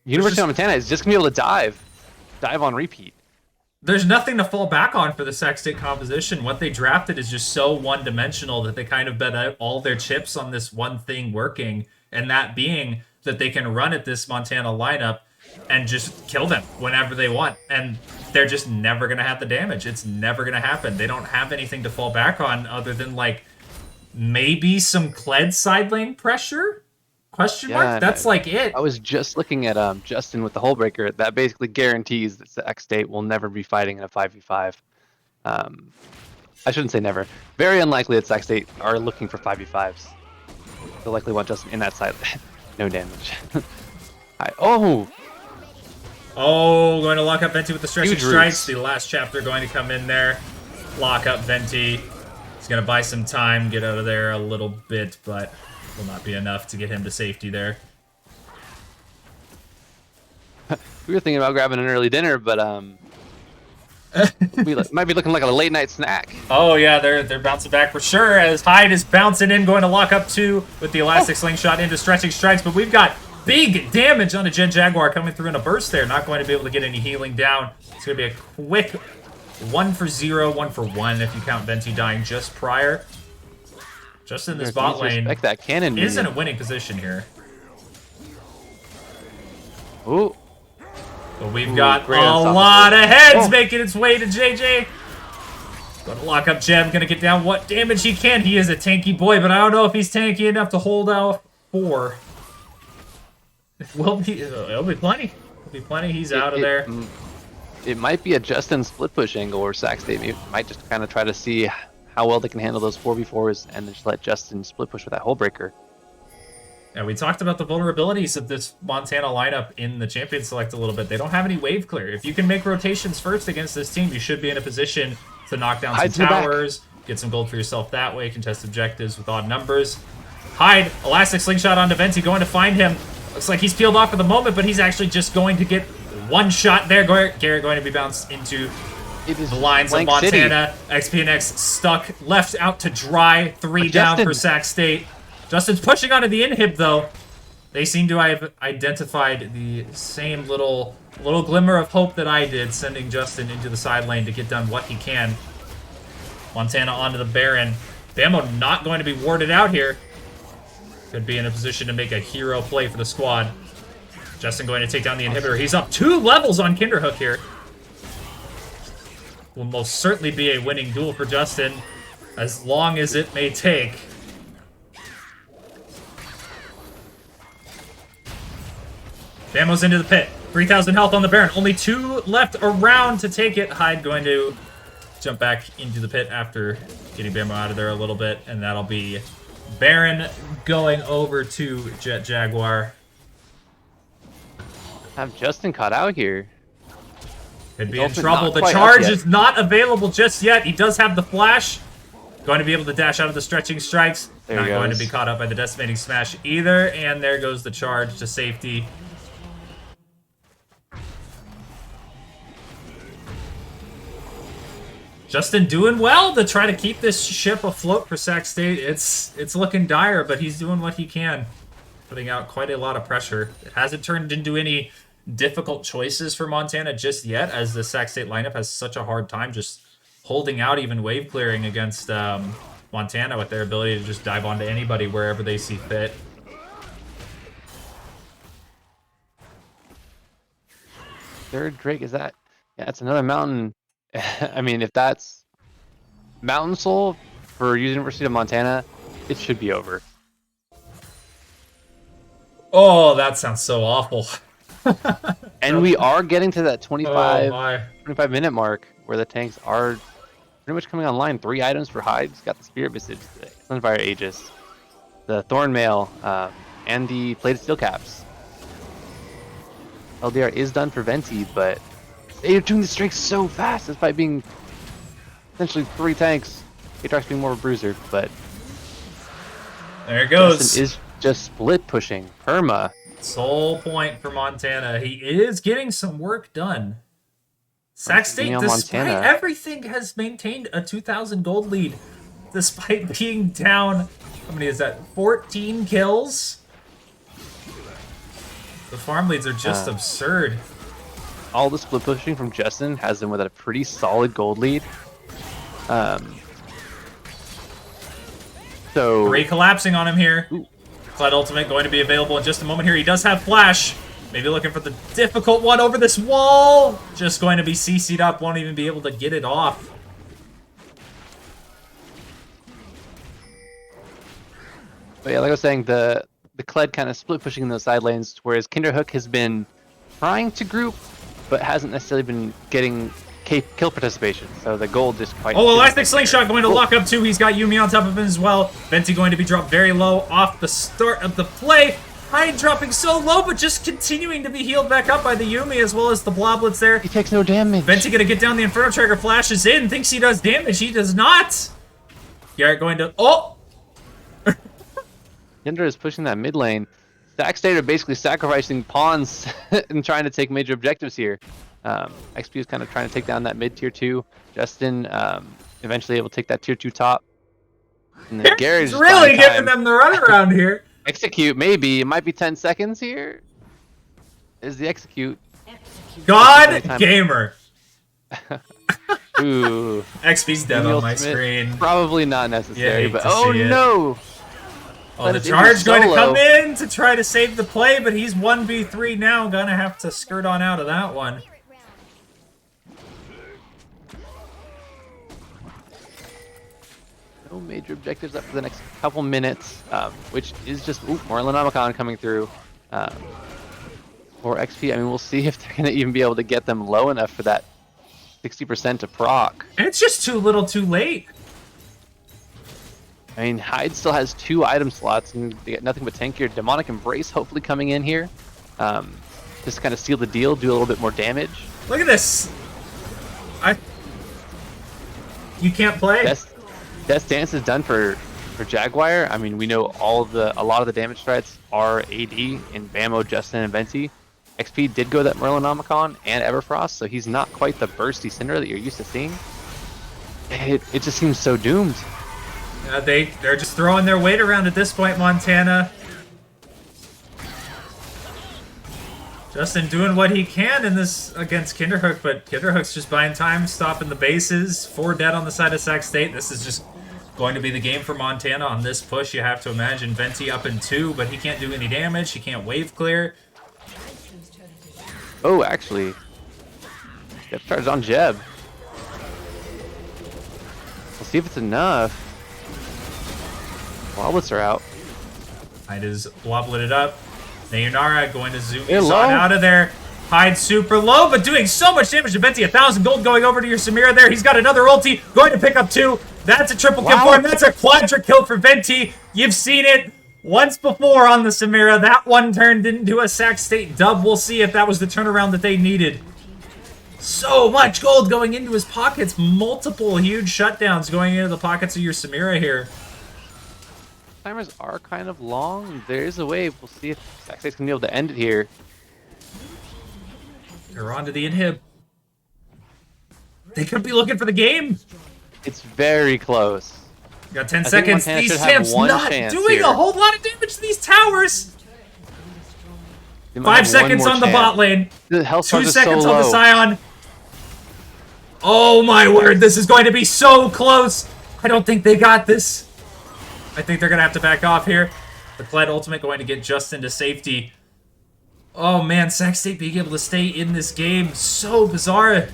University of Montana is just going to be able to dive on repeat.
There's nothing to fall back on for the Sac State composition. What they drafted is just so one-dimensional that they kind of bet out all their chips on this one thing working, and that being that they can run at this Montana lineup and just kill them whenever they want. And they're just never going to have the damage. It's never going to happen. They don't have anything to fall back on other than, like, maybe some Kled side lane pressure? Question mark? That's like it.
I was just looking at Justin with the Hullbreaker. That basically guarantees that Sac State will never be fighting in a 5v5. I shouldn't say never. Very unlikely that Sac State are looking for 5v5s. They'll likely want Justin in that side. No damage. Oh!
Oh, going to lock up Venti with the stretching
Huge
strikes.
roots.
The last chapter going to come in there. Lock up Venti. He's going to buy some time, get out of there a little bit, but will not be enough to get him to safety there.
We were thinking about grabbing an early dinner, but might be looking like a late night snack.
Oh yeah, they're bouncing back for sure as Hyde is bouncing in, going to lock up 2 with the elastic slingshot into stretching strikes, but we've got big damage on a Jet Jaguar coming through in a burst there. Not going to be able to get any healing down. It's going to be a quick 1 for 0, 1 for 1 if you count Venti dying just prior. Just in this bot lane
that cannon
is in a winning position here.
Ooh.
But we've got a
great on
lot of heads
Oh.
making its way to JJ. Gonna lock up Jeb, gonna get down what damage he can. He is a tanky boy, but I don't know if he's tanky enough to hold out 4. It'll be plenty. It'll be plenty. He's out of there.
It might be a Justin split push angle where Sac State might just kind of try to see how well they can handle those 4v4s and then just let Justin split push with that hull breaker.
Yeah, we talked about the vulnerabilities of this Montana lineup in the Champion Select a little bit. They don't have any wave clear. If you can make rotations first against this team, you should be in a position to knock down
Hyde's
some
in the back.
towers, get some gold for yourself that way, contest objectives with odd numbers. Hyde, elastic slingshot onto Venti, going to find him. Looks like he's peeled off for the moment, but he's actually just going to get one shot there. Garrett going to be bounced into
It is
the lines of
Blank
Montana. XPNX stuck, left out to dry. 3 down for Sac State. Justin's pushing onto the inhib, though. They seem to have identified the same little glimmer of hope that I did, sending Justin into the side lane to get done what he can. Montana onto the Baron. Bamo not going to be warded out here. Could be in a position to make a hero play for the squad. Justin going to take down the inhibitor. He's up 2 levels on Kinderhook here. Will most certainly be a winning duel for Justin, as long as it may take. Bamo's into the pit. 3,000 health on the Baron. Only 2 left around to take it. Hyde going to jump back into the pit after getting Bamo out of there a little bit, and that'll be Baron going over to Jet Jaguar.
Have Justin caught out here.
Could be
He's
in
also
trouble.
not
The
quite up
charge
yet.
is not available just yet. He does have the flash. Going to be able to dash out of the stretching strikes.
There
Not
he
going to
goes.
be caught up by the decimating smash either. And there goes the charge to safety. Justin doing well to try to keep this ship afloat for Sac State. It's looking dire, but he's doing what he can. Putting out quite a lot of pressure. It hasn't turned into any difficult choices for Montana just yet, as the Sac State lineup has such a hard time just holding out even wave clearing against Montana with their ability to just dive onto anybody wherever they see fit.
Third Drake, is that? Yeah, it's another mountain. I mean, if that's Mountain Soul for University of Montana, it should be over.
Oh, that sounds so awful.
And we are getting to that 25
Oh my.
25-minute mark where the tanks are pretty much coming online. 3 items for Hyde. He's got the Spirit Visage, the Sunfire Aegis, the Thorn Mail, and the Plated Steel Caps. LDR is done for Venti, but they're doing the strikes so fast despite being essentially 3 tanks. Aatrox being more of a bruiser, but
There it goes.
Justin is just split pushing. Perma.
Sole point for Montana. He is getting some work done. Sac State,
Being on
despite
Montana.
everything, has maintained a 2,000 gold lead, despite being down. How many is that? 14 kills. The farm leads are just absurd.
All the split pushing from Justin has them with a pretty solid gold lead. So
Ray collapsing on him here.
Ooh.
Cloud Ultimate going to be available in just a moment here. He does have Flash. Maybe looking for the difficult one over this wall. Just going to be CC'd up. Won't even be able to get it off.
But yeah, like I was saying, the Kled kind of split pushing in those side lanes, whereas Kinderhook has been trying to group, but hasn't necessarily been getting kill participation. So the gold just quite.
Oh, Elastic Slingshot going to lock up too. He's got Yuumi on top of him as well. Venti going to be dropped very low off the start of the play. Hyde dropping so low, but just continuing to be healed back up by the Yuumi as well as the Bloblets there.
He takes no damage.
Venti gonna get down the Inferno Tracker, flashes in, thinks he does damage. He does not. Garrett going to... Oh!
Yender is pushing that mid lane. Sack State are basically sacrificing pawns and trying to take major objectives here. XP is kind of trying to take down that mid tier 2. Justin eventually able to take that tier 2 top. And then Garrett's
really giving them the runaround here.
Execute, maybe. It might be 10 seconds here. Is the execute.
God Gamer.
Ooh.
XP's dead on my screen.
Probably not necessary,
Yeah,
but oh no!
Oh, the charge going to come in to try to save the play, but he's 1v3 now. Gonna have to skirt on out of that one.
No major objectives up for the next couple minutes, which is just more Lenomicon coming through. For XP, I mean, we'll see if they're going to even be able to get them low enough for that 60% to proc.
And it's just too little too late.
I mean, Hyde still has 2 item slots, and they got nothing but tankier. Demonic Embrace hopefully coming in here. Just to kind of seal the deal, do a little bit more damage.
Look at this. You can't play?
Death Dance is done for Jaguar. I mean, we know a lot of the damage threats are AD in Bamo, Justin, and Venti. XP did go that Merlinomicon and Everfrost, so he's not quite the bursty Cinder that you're used to seeing. It just seems so doomed.
They're just throwing their weight around at this point, Montana. Justin doing what he can in this against Kinderhook, but Kinderhook's just buying time, stopping the bases. 4 dead on the side of Sac State. This is just going to be the game for Montana on this push. You have to imagine Venti up in 2, but he can't do any damage. He can't wave clear.
Oh, actually, Depth Charge on Jeb. We'll see if it's enough. Woblets are out.
Hyde is wobbled up. Nayunara going to zoom
They're
on
low.
out of there. Hyde super low, but doing so much damage to Venti. 1,000 gold going over to your Samira there. He's got another ulti, going to pick up 2. That's a triple kill for him. That's a quadra kill for Venti. You've seen it once before on the Samira. That one turned into a Sac State dub. We'll see if that was the turnaround that they needed. So much gold going into his pockets. Multiple huge shutdowns going into the pockets of your Samira here.
Timers are kind of long. There's a wave. We'll see if Sac State's gonna be able to end it here.
They're on to the inhib. They could be looking for the game.
It's very close.
Got 10
I think
seconds.
Montana
These
should have
champs
one
not
chance
doing
here.
a whole lot of damage to these towers.
They might
5
have one
seconds
more
on the
chance.
bot lane.
The health
2
charge is so
seconds on the
low.
Scion. Oh my word, this is going to be so close. I don't think they got this. I think they're going to have to back off here. The Kled ultimate going to get Justin to safety. Oh man, Sac State being able to stay in this game. So bizarre.
A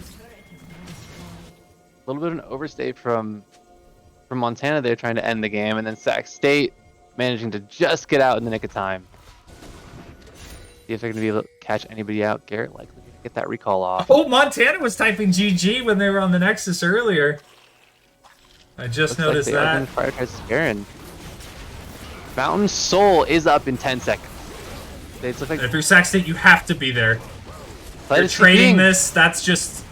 little bit of an overstay from Montana there trying to end the game, and then Sac State managing to just get out in the nick of time. See if they're going to be able to catch anybody out. Garrett likely to get that recall off.
Oh, Montana was typing GG when they were on the Nexus earlier. I just noticed that.
Prioritize Garen. Mountain Soul is up in 10 seconds. It's look like
If you're Sac State, you have to be there.
Play
You're
the
trading
king.
this. That's just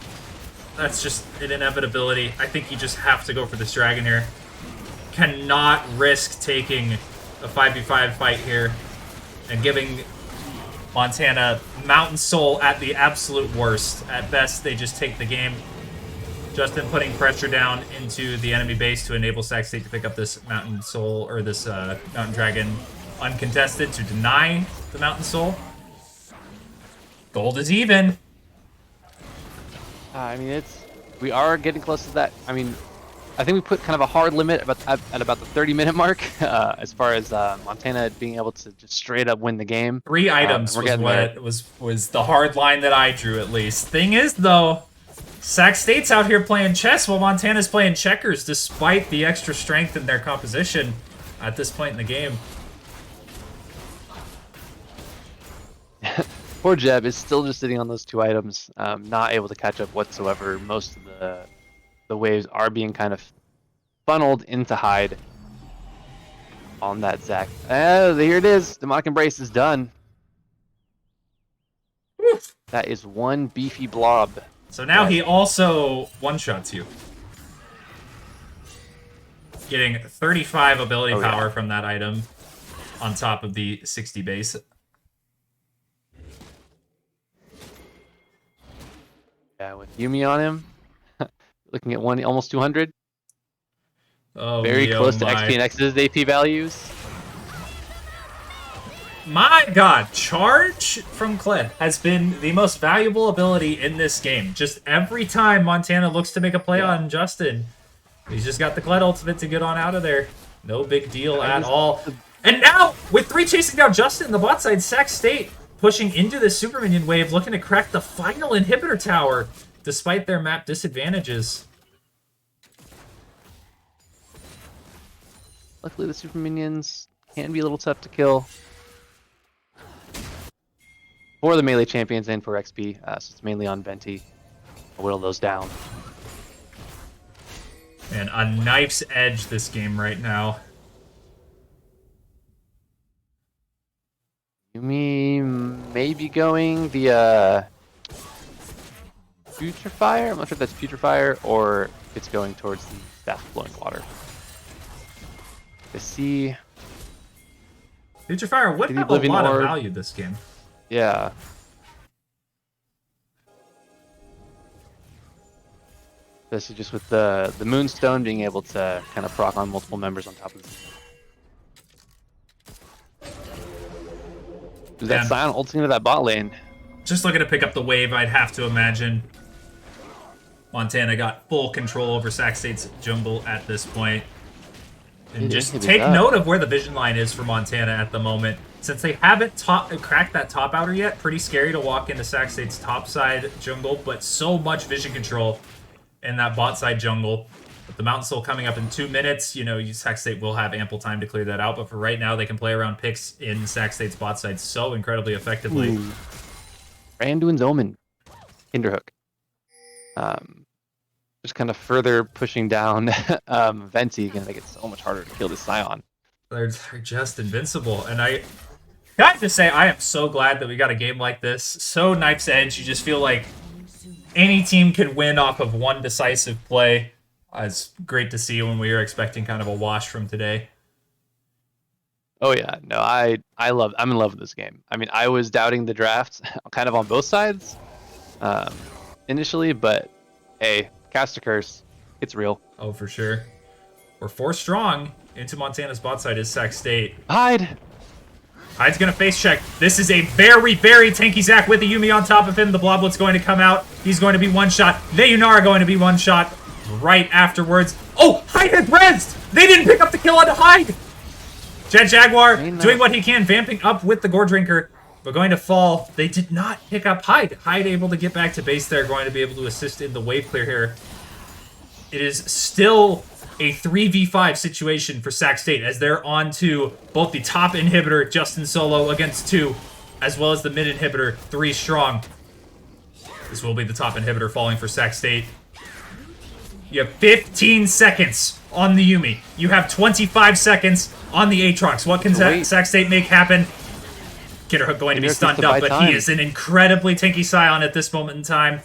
an inevitability. I think you just have to go for this dragon here. Cannot risk taking a 5v5 fight here and giving Montana Mountain Soul at the absolute worst. At best, they just take the game. Justin putting pressure down into the enemy base to enable Sac State to pick up this Mountain Soul, or this Mountain Dragon uncontested to deny the Mountain Soul. Gold is even.
I mean, we are getting close to that. I mean, I think we put kind of a hard limit at about the 30-minute mark as far as Montana being able to just straight up win the game.
3 items
we're
was
getting
what
there.
was the hard line that I drew, at least. Thing is, though, Sac State's out here playing chess while Montana's playing checkers, despite the extra strength in their composition at this point in the game.
Poor Jeb is still just sitting on those 2 items, not able to catch up whatsoever. Most of the waves are being kind of funneled into Hyde on that Zac. Here it is. Demonic Embrace is done.
Oof.
That is one beefy blob.
So now he also one-shots you. Getting 35 ability power from that item on top of the 60 base.
Yeah, with Yumi on him, looking at almost 200.
Oh,
Very
me,
close
oh
to
my.
XP and X's AP values.
My god, Charge from Kled has been the most valuable ability in this game. Just every time Montana looks to make a play on Justin, he's just got the Kled ultimate to get on out of there. No big deal at all. And now, with 3 chasing down Justin in the bot side, Sac State pushing into the super minion wave, looking to crack the final inhibitor tower, despite their map disadvantages.
Luckily, the super minions can be a little tough to kill. For the melee champions and for XP, so it's mainly on Venti. I'll whittle those down.
And a knife's edge this game right now.
Yumi may be going the Putrifier. I'm not sure if that's Putrifier or if it's going towards the fast flowing water. To see.
Future Fire would have a lot of value this game.
Yeah. Especially just with the Moonstone being able to kind of proc on multiple members on top of this. Is that Sion ulting into that bot lane?
Just looking to pick up the wave, I'd have to imagine. Montana got full control over Sac State's jungle at this point. And just take note of where the vision line is for Montana at the moment. Since they haven't cracked that top outer yet, pretty scary to walk into Sac State's top side jungle, but so much vision control in that bot side jungle. With the Mountain Soul coming up in 2 minutes, you know, Sac State will have ample time to clear that out, but for right now, they can play around picks in Sac State's bot side so incredibly effectively.
Randuin's Omen. Kinderhook. Just kind of further pushing down Venti, gonna make it so much harder to kill this Sion.
They're just invincible, and I have to say, I am so glad that we got a game like this. So knife's edge, you just feel like any team could win off of one decisive play. It's great to see when we were expecting kind of a wash from today.
Oh yeah, no, I'm in love with this game. I mean, I was doubting the draft kind of on both sides initially, but hey, cast a curse, it's real.
Oh, for sure. We're 4 strong into Montana's bot side is Sac State.
Hyde!
Hyde's gonna face check. This is a very, very tanky Zac with the Yumi on top of him. The Bloblet's going to come out. He's going to be one-shot. Nayunara going to be one-shot right afterwards. Oh, Hyde had rezzed! They didn't pick up the kill on Hyde! Jet Jaguar doing what he can, vamping up with the Gore Drinker, but going to fall. They did not pick up Hyde. Hyde able to get back to base there, going to be able to assist in the wave clear here. It is still a 3v5 situation for Sac State as they're on to both the top inhibitor, Justin Solo, against 2, as well as the mid inhibitor, 3 strong. This will be the top inhibitor falling for Sac State. You have 15 seconds on the Yumi. You have 25 seconds on the Aatrox. What can Sac State make happen? Kinderhook going to be stunned up, but he is an incredibly tanky Scion at this moment in time.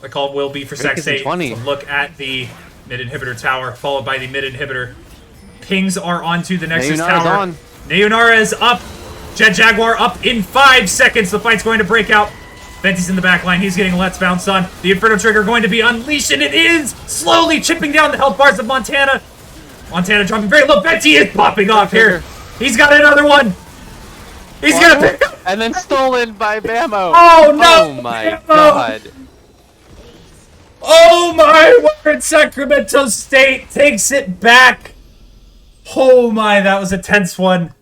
The call will be for Sac State to look at the mid-inhibitor tower, followed by the mid-inhibitor. Pings are onto the Nexus tower. Nayunara is up. Jet Jaguar up in 5 seconds. The fight's going to break out. Venti's in the back line. He's getting Let's Bounce on. The Inferno Trigger going to be unleashed, and it is slowly chipping down the health bars of Montana. Montana dropping very low. Venti is popping off here. He's got another one. He's going to pick up.
And then stolen by Bamo.
Oh, no.
Oh, my God.
Oh, my word. Sacramento State takes it back. Oh, my. That was a tense one.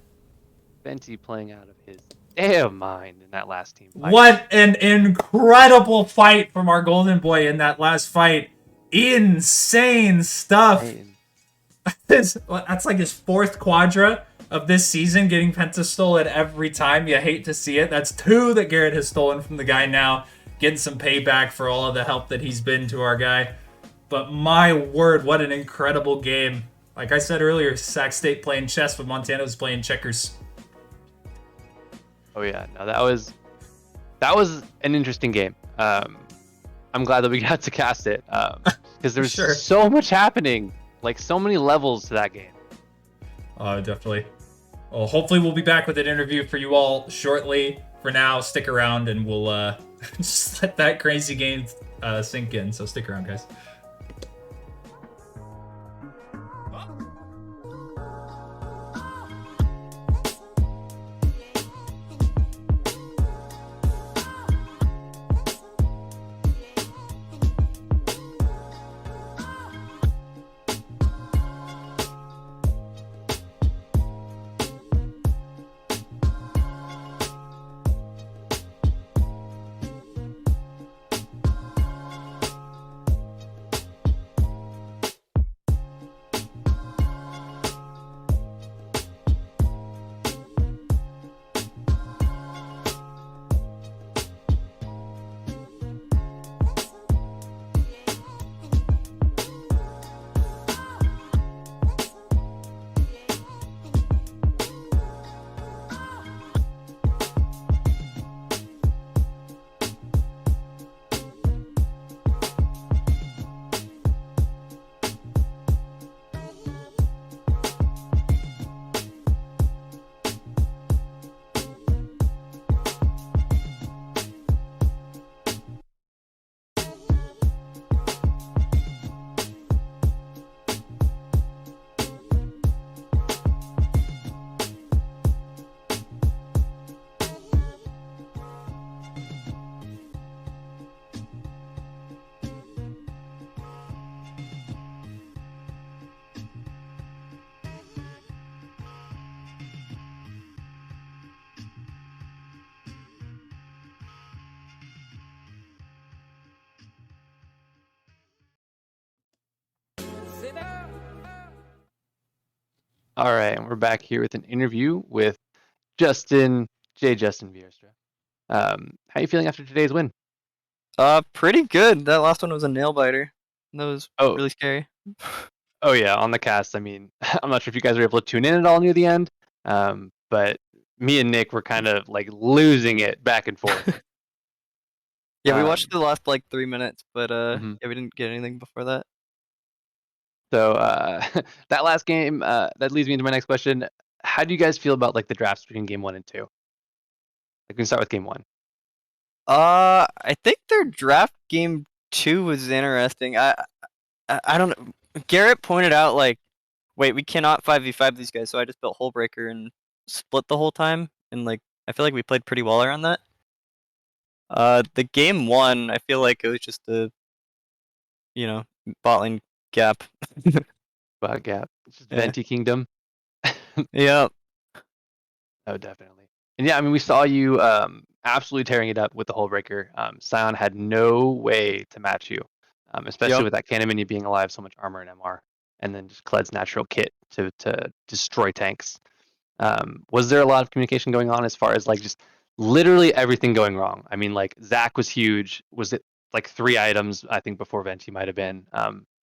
Venti playing out of his damn mind in that last team fight.
What an incredible fight from our golden boy in that last fight. Insane stuff. That's like his 4th quadra of this season, getting Penta stolen every time. You hate to see it. That's 2 that Garrett has stolen from the guy now. Getting some payback for all of the help that he's been to our guy. But my word, what an incredible game. Like I said earlier, Sac State playing chess, but Montana was playing checkers.
Oh yeah, no, that was an interesting game. I'm glad that we got to cast it because there's
Sure.
so much happening, like so many levels to that game.
Definitely. Well, hopefully we'll be back with an interview for you all shortly. For now, stick around and we'll just let that crazy game sink in. So stick around, guys.
All right, and we're back here with an interview with Justin Vierstra. How you feeling after today's win?
Pretty good. That last one was a nail biter. That was
Oh,
really scary.
oh yeah, on the cast. I mean, I'm not sure if you guys were able to tune in at all near the end, but me and Nick were kind of like losing it back and forth.
Yeah, we watched the last like 3 minutes, but
Mhm.
yeah, we didn't get anything before that.
So that last game, that leads me into my next question. How do you guys feel about like the drafts between game 1 and 2? Like we can start with game 1.
I think their draft game 2 was interesting. I don't know. Garrett pointed out like, wait, we cannot 5v5 these guys, so I just built Hullbreaker and split the whole time, and like I feel like we played pretty well around that. The game 1, I feel like it was just a, bot lane gap.
Bug gap. It's just
Yeah.
Venti Kingdom.
Yeah.
Oh, definitely. And yeah, I mean, we saw you absolutely tearing it up with the Hullbreaker. Sion had no way to match you, especially
Yep.
with that Cannon Minion being alive, so much armor and MR, and then just Kled's natural kit to destroy tanks. Was there a lot of communication going on as far as like just literally everything going wrong? I mean, like Zach was huge. Was it like 3 items, I think, before Venti might have been?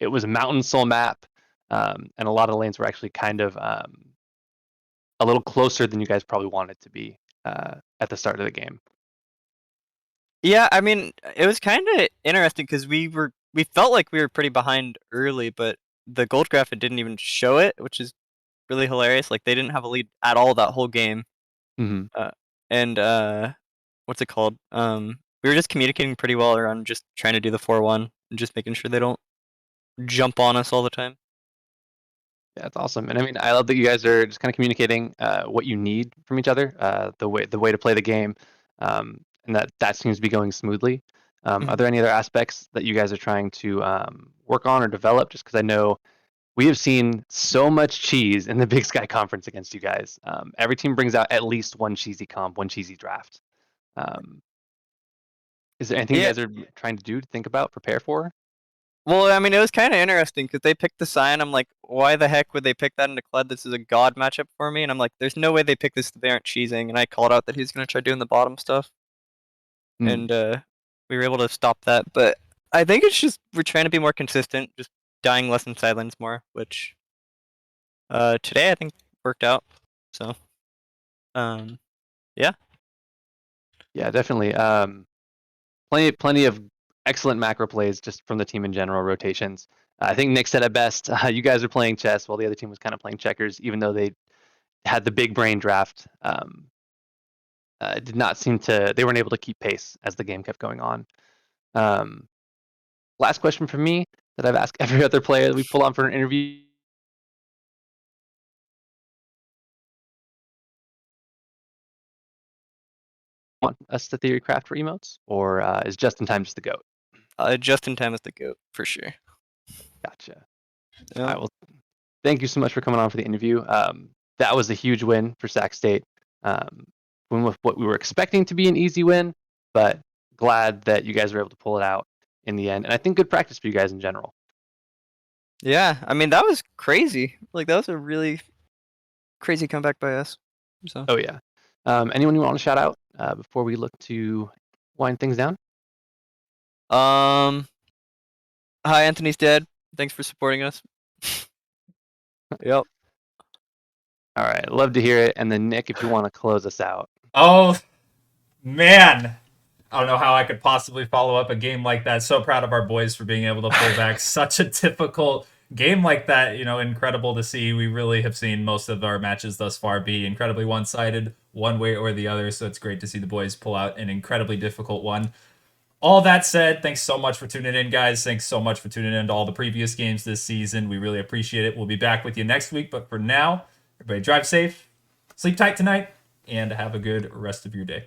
It was a Mountain Soul map, and a lot of lanes were actually kind of a little closer than you guys probably wanted to be at the start of the game.
Yeah, I mean, it was kind of interesting because we felt like we were pretty behind early, but the gold graphic didn't even show it, which is really hilarious. Like they didn't have a lead at all that whole game.
Mm-hmm.
And what's it called? We were just communicating pretty well around just trying to do the 4-1 and just making sure they don't jump on us all the time.
Yeah, that's awesome. And I mean, I love that you guys are just kind of communicating what you need from each other, the way to play the game, and that seems to be going smoothly. Are there any other aspects that you guys are trying to work on or develop? Just because I know we have seen so much cheese in the Big Sky Conference against you guys. Every team brings out at least one cheesy comp, one cheesy draft. Is there anything you
Yeah,
guys are trying to do to think about, prepare for?
Well, I mean, it was kind of interesting because they picked the Scion. I'm like, why the heck would they pick that into Kled? This is a god matchup for me. And I'm like, there's no way they picked this. They aren't cheesing. And I called out that he was gonna try doing the bottom stuff, and we were able to stop that. But I think it's just we're trying to be more consistent, just dying less in silence more, which today I think worked out. So, yeah.
Yeah, definitely. Plenty of excellent macro plays just from the team in general, rotations. I think Nick said it best. You guys are playing chess while the other team was kind of playing checkers, even though they had the big brain draft. It did not seem to, they weren't able to keep pace as the game kept going on. Last question from me that I've asked every other player that we pull on for an interview. Want us to theory craft for emotes, or is just in time just the goat?
Just in time is the goat for sure.
Gotcha.
Yeah.
All right, well, thank you so much for coming on for the interview. That was a huge win for Sac State. With what we were expecting to be an easy win, but glad that you guys were able to pull it out in the end. And I think good practice for you guys in general.
Yeah, I mean that was crazy. Like that was a really crazy comeback by us. So.
Oh yeah. Anyone you want to shout out before we look to wind things down?
Hi, Anthony's dead. Thanks for supporting us. Yep.
All right, love to hear it. And then Nick, if you want to close us out.
Oh, man. I don't know how I could possibly follow up a game like that. So proud of our boys for being able to pull back such a difficult game like that. You know, incredible to see. We really have seen most of our matches thus far be incredibly one-sided, one way or the other. So it's great to see the boys pull out an incredibly difficult one. All that said, thanks so much for tuning in, guys. Thanks so much for tuning in to all the previous games this season. We really appreciate it. We'll be back with you next week. But for now, everybody drive safe, sleep tight tonight, and have a good rest of your day.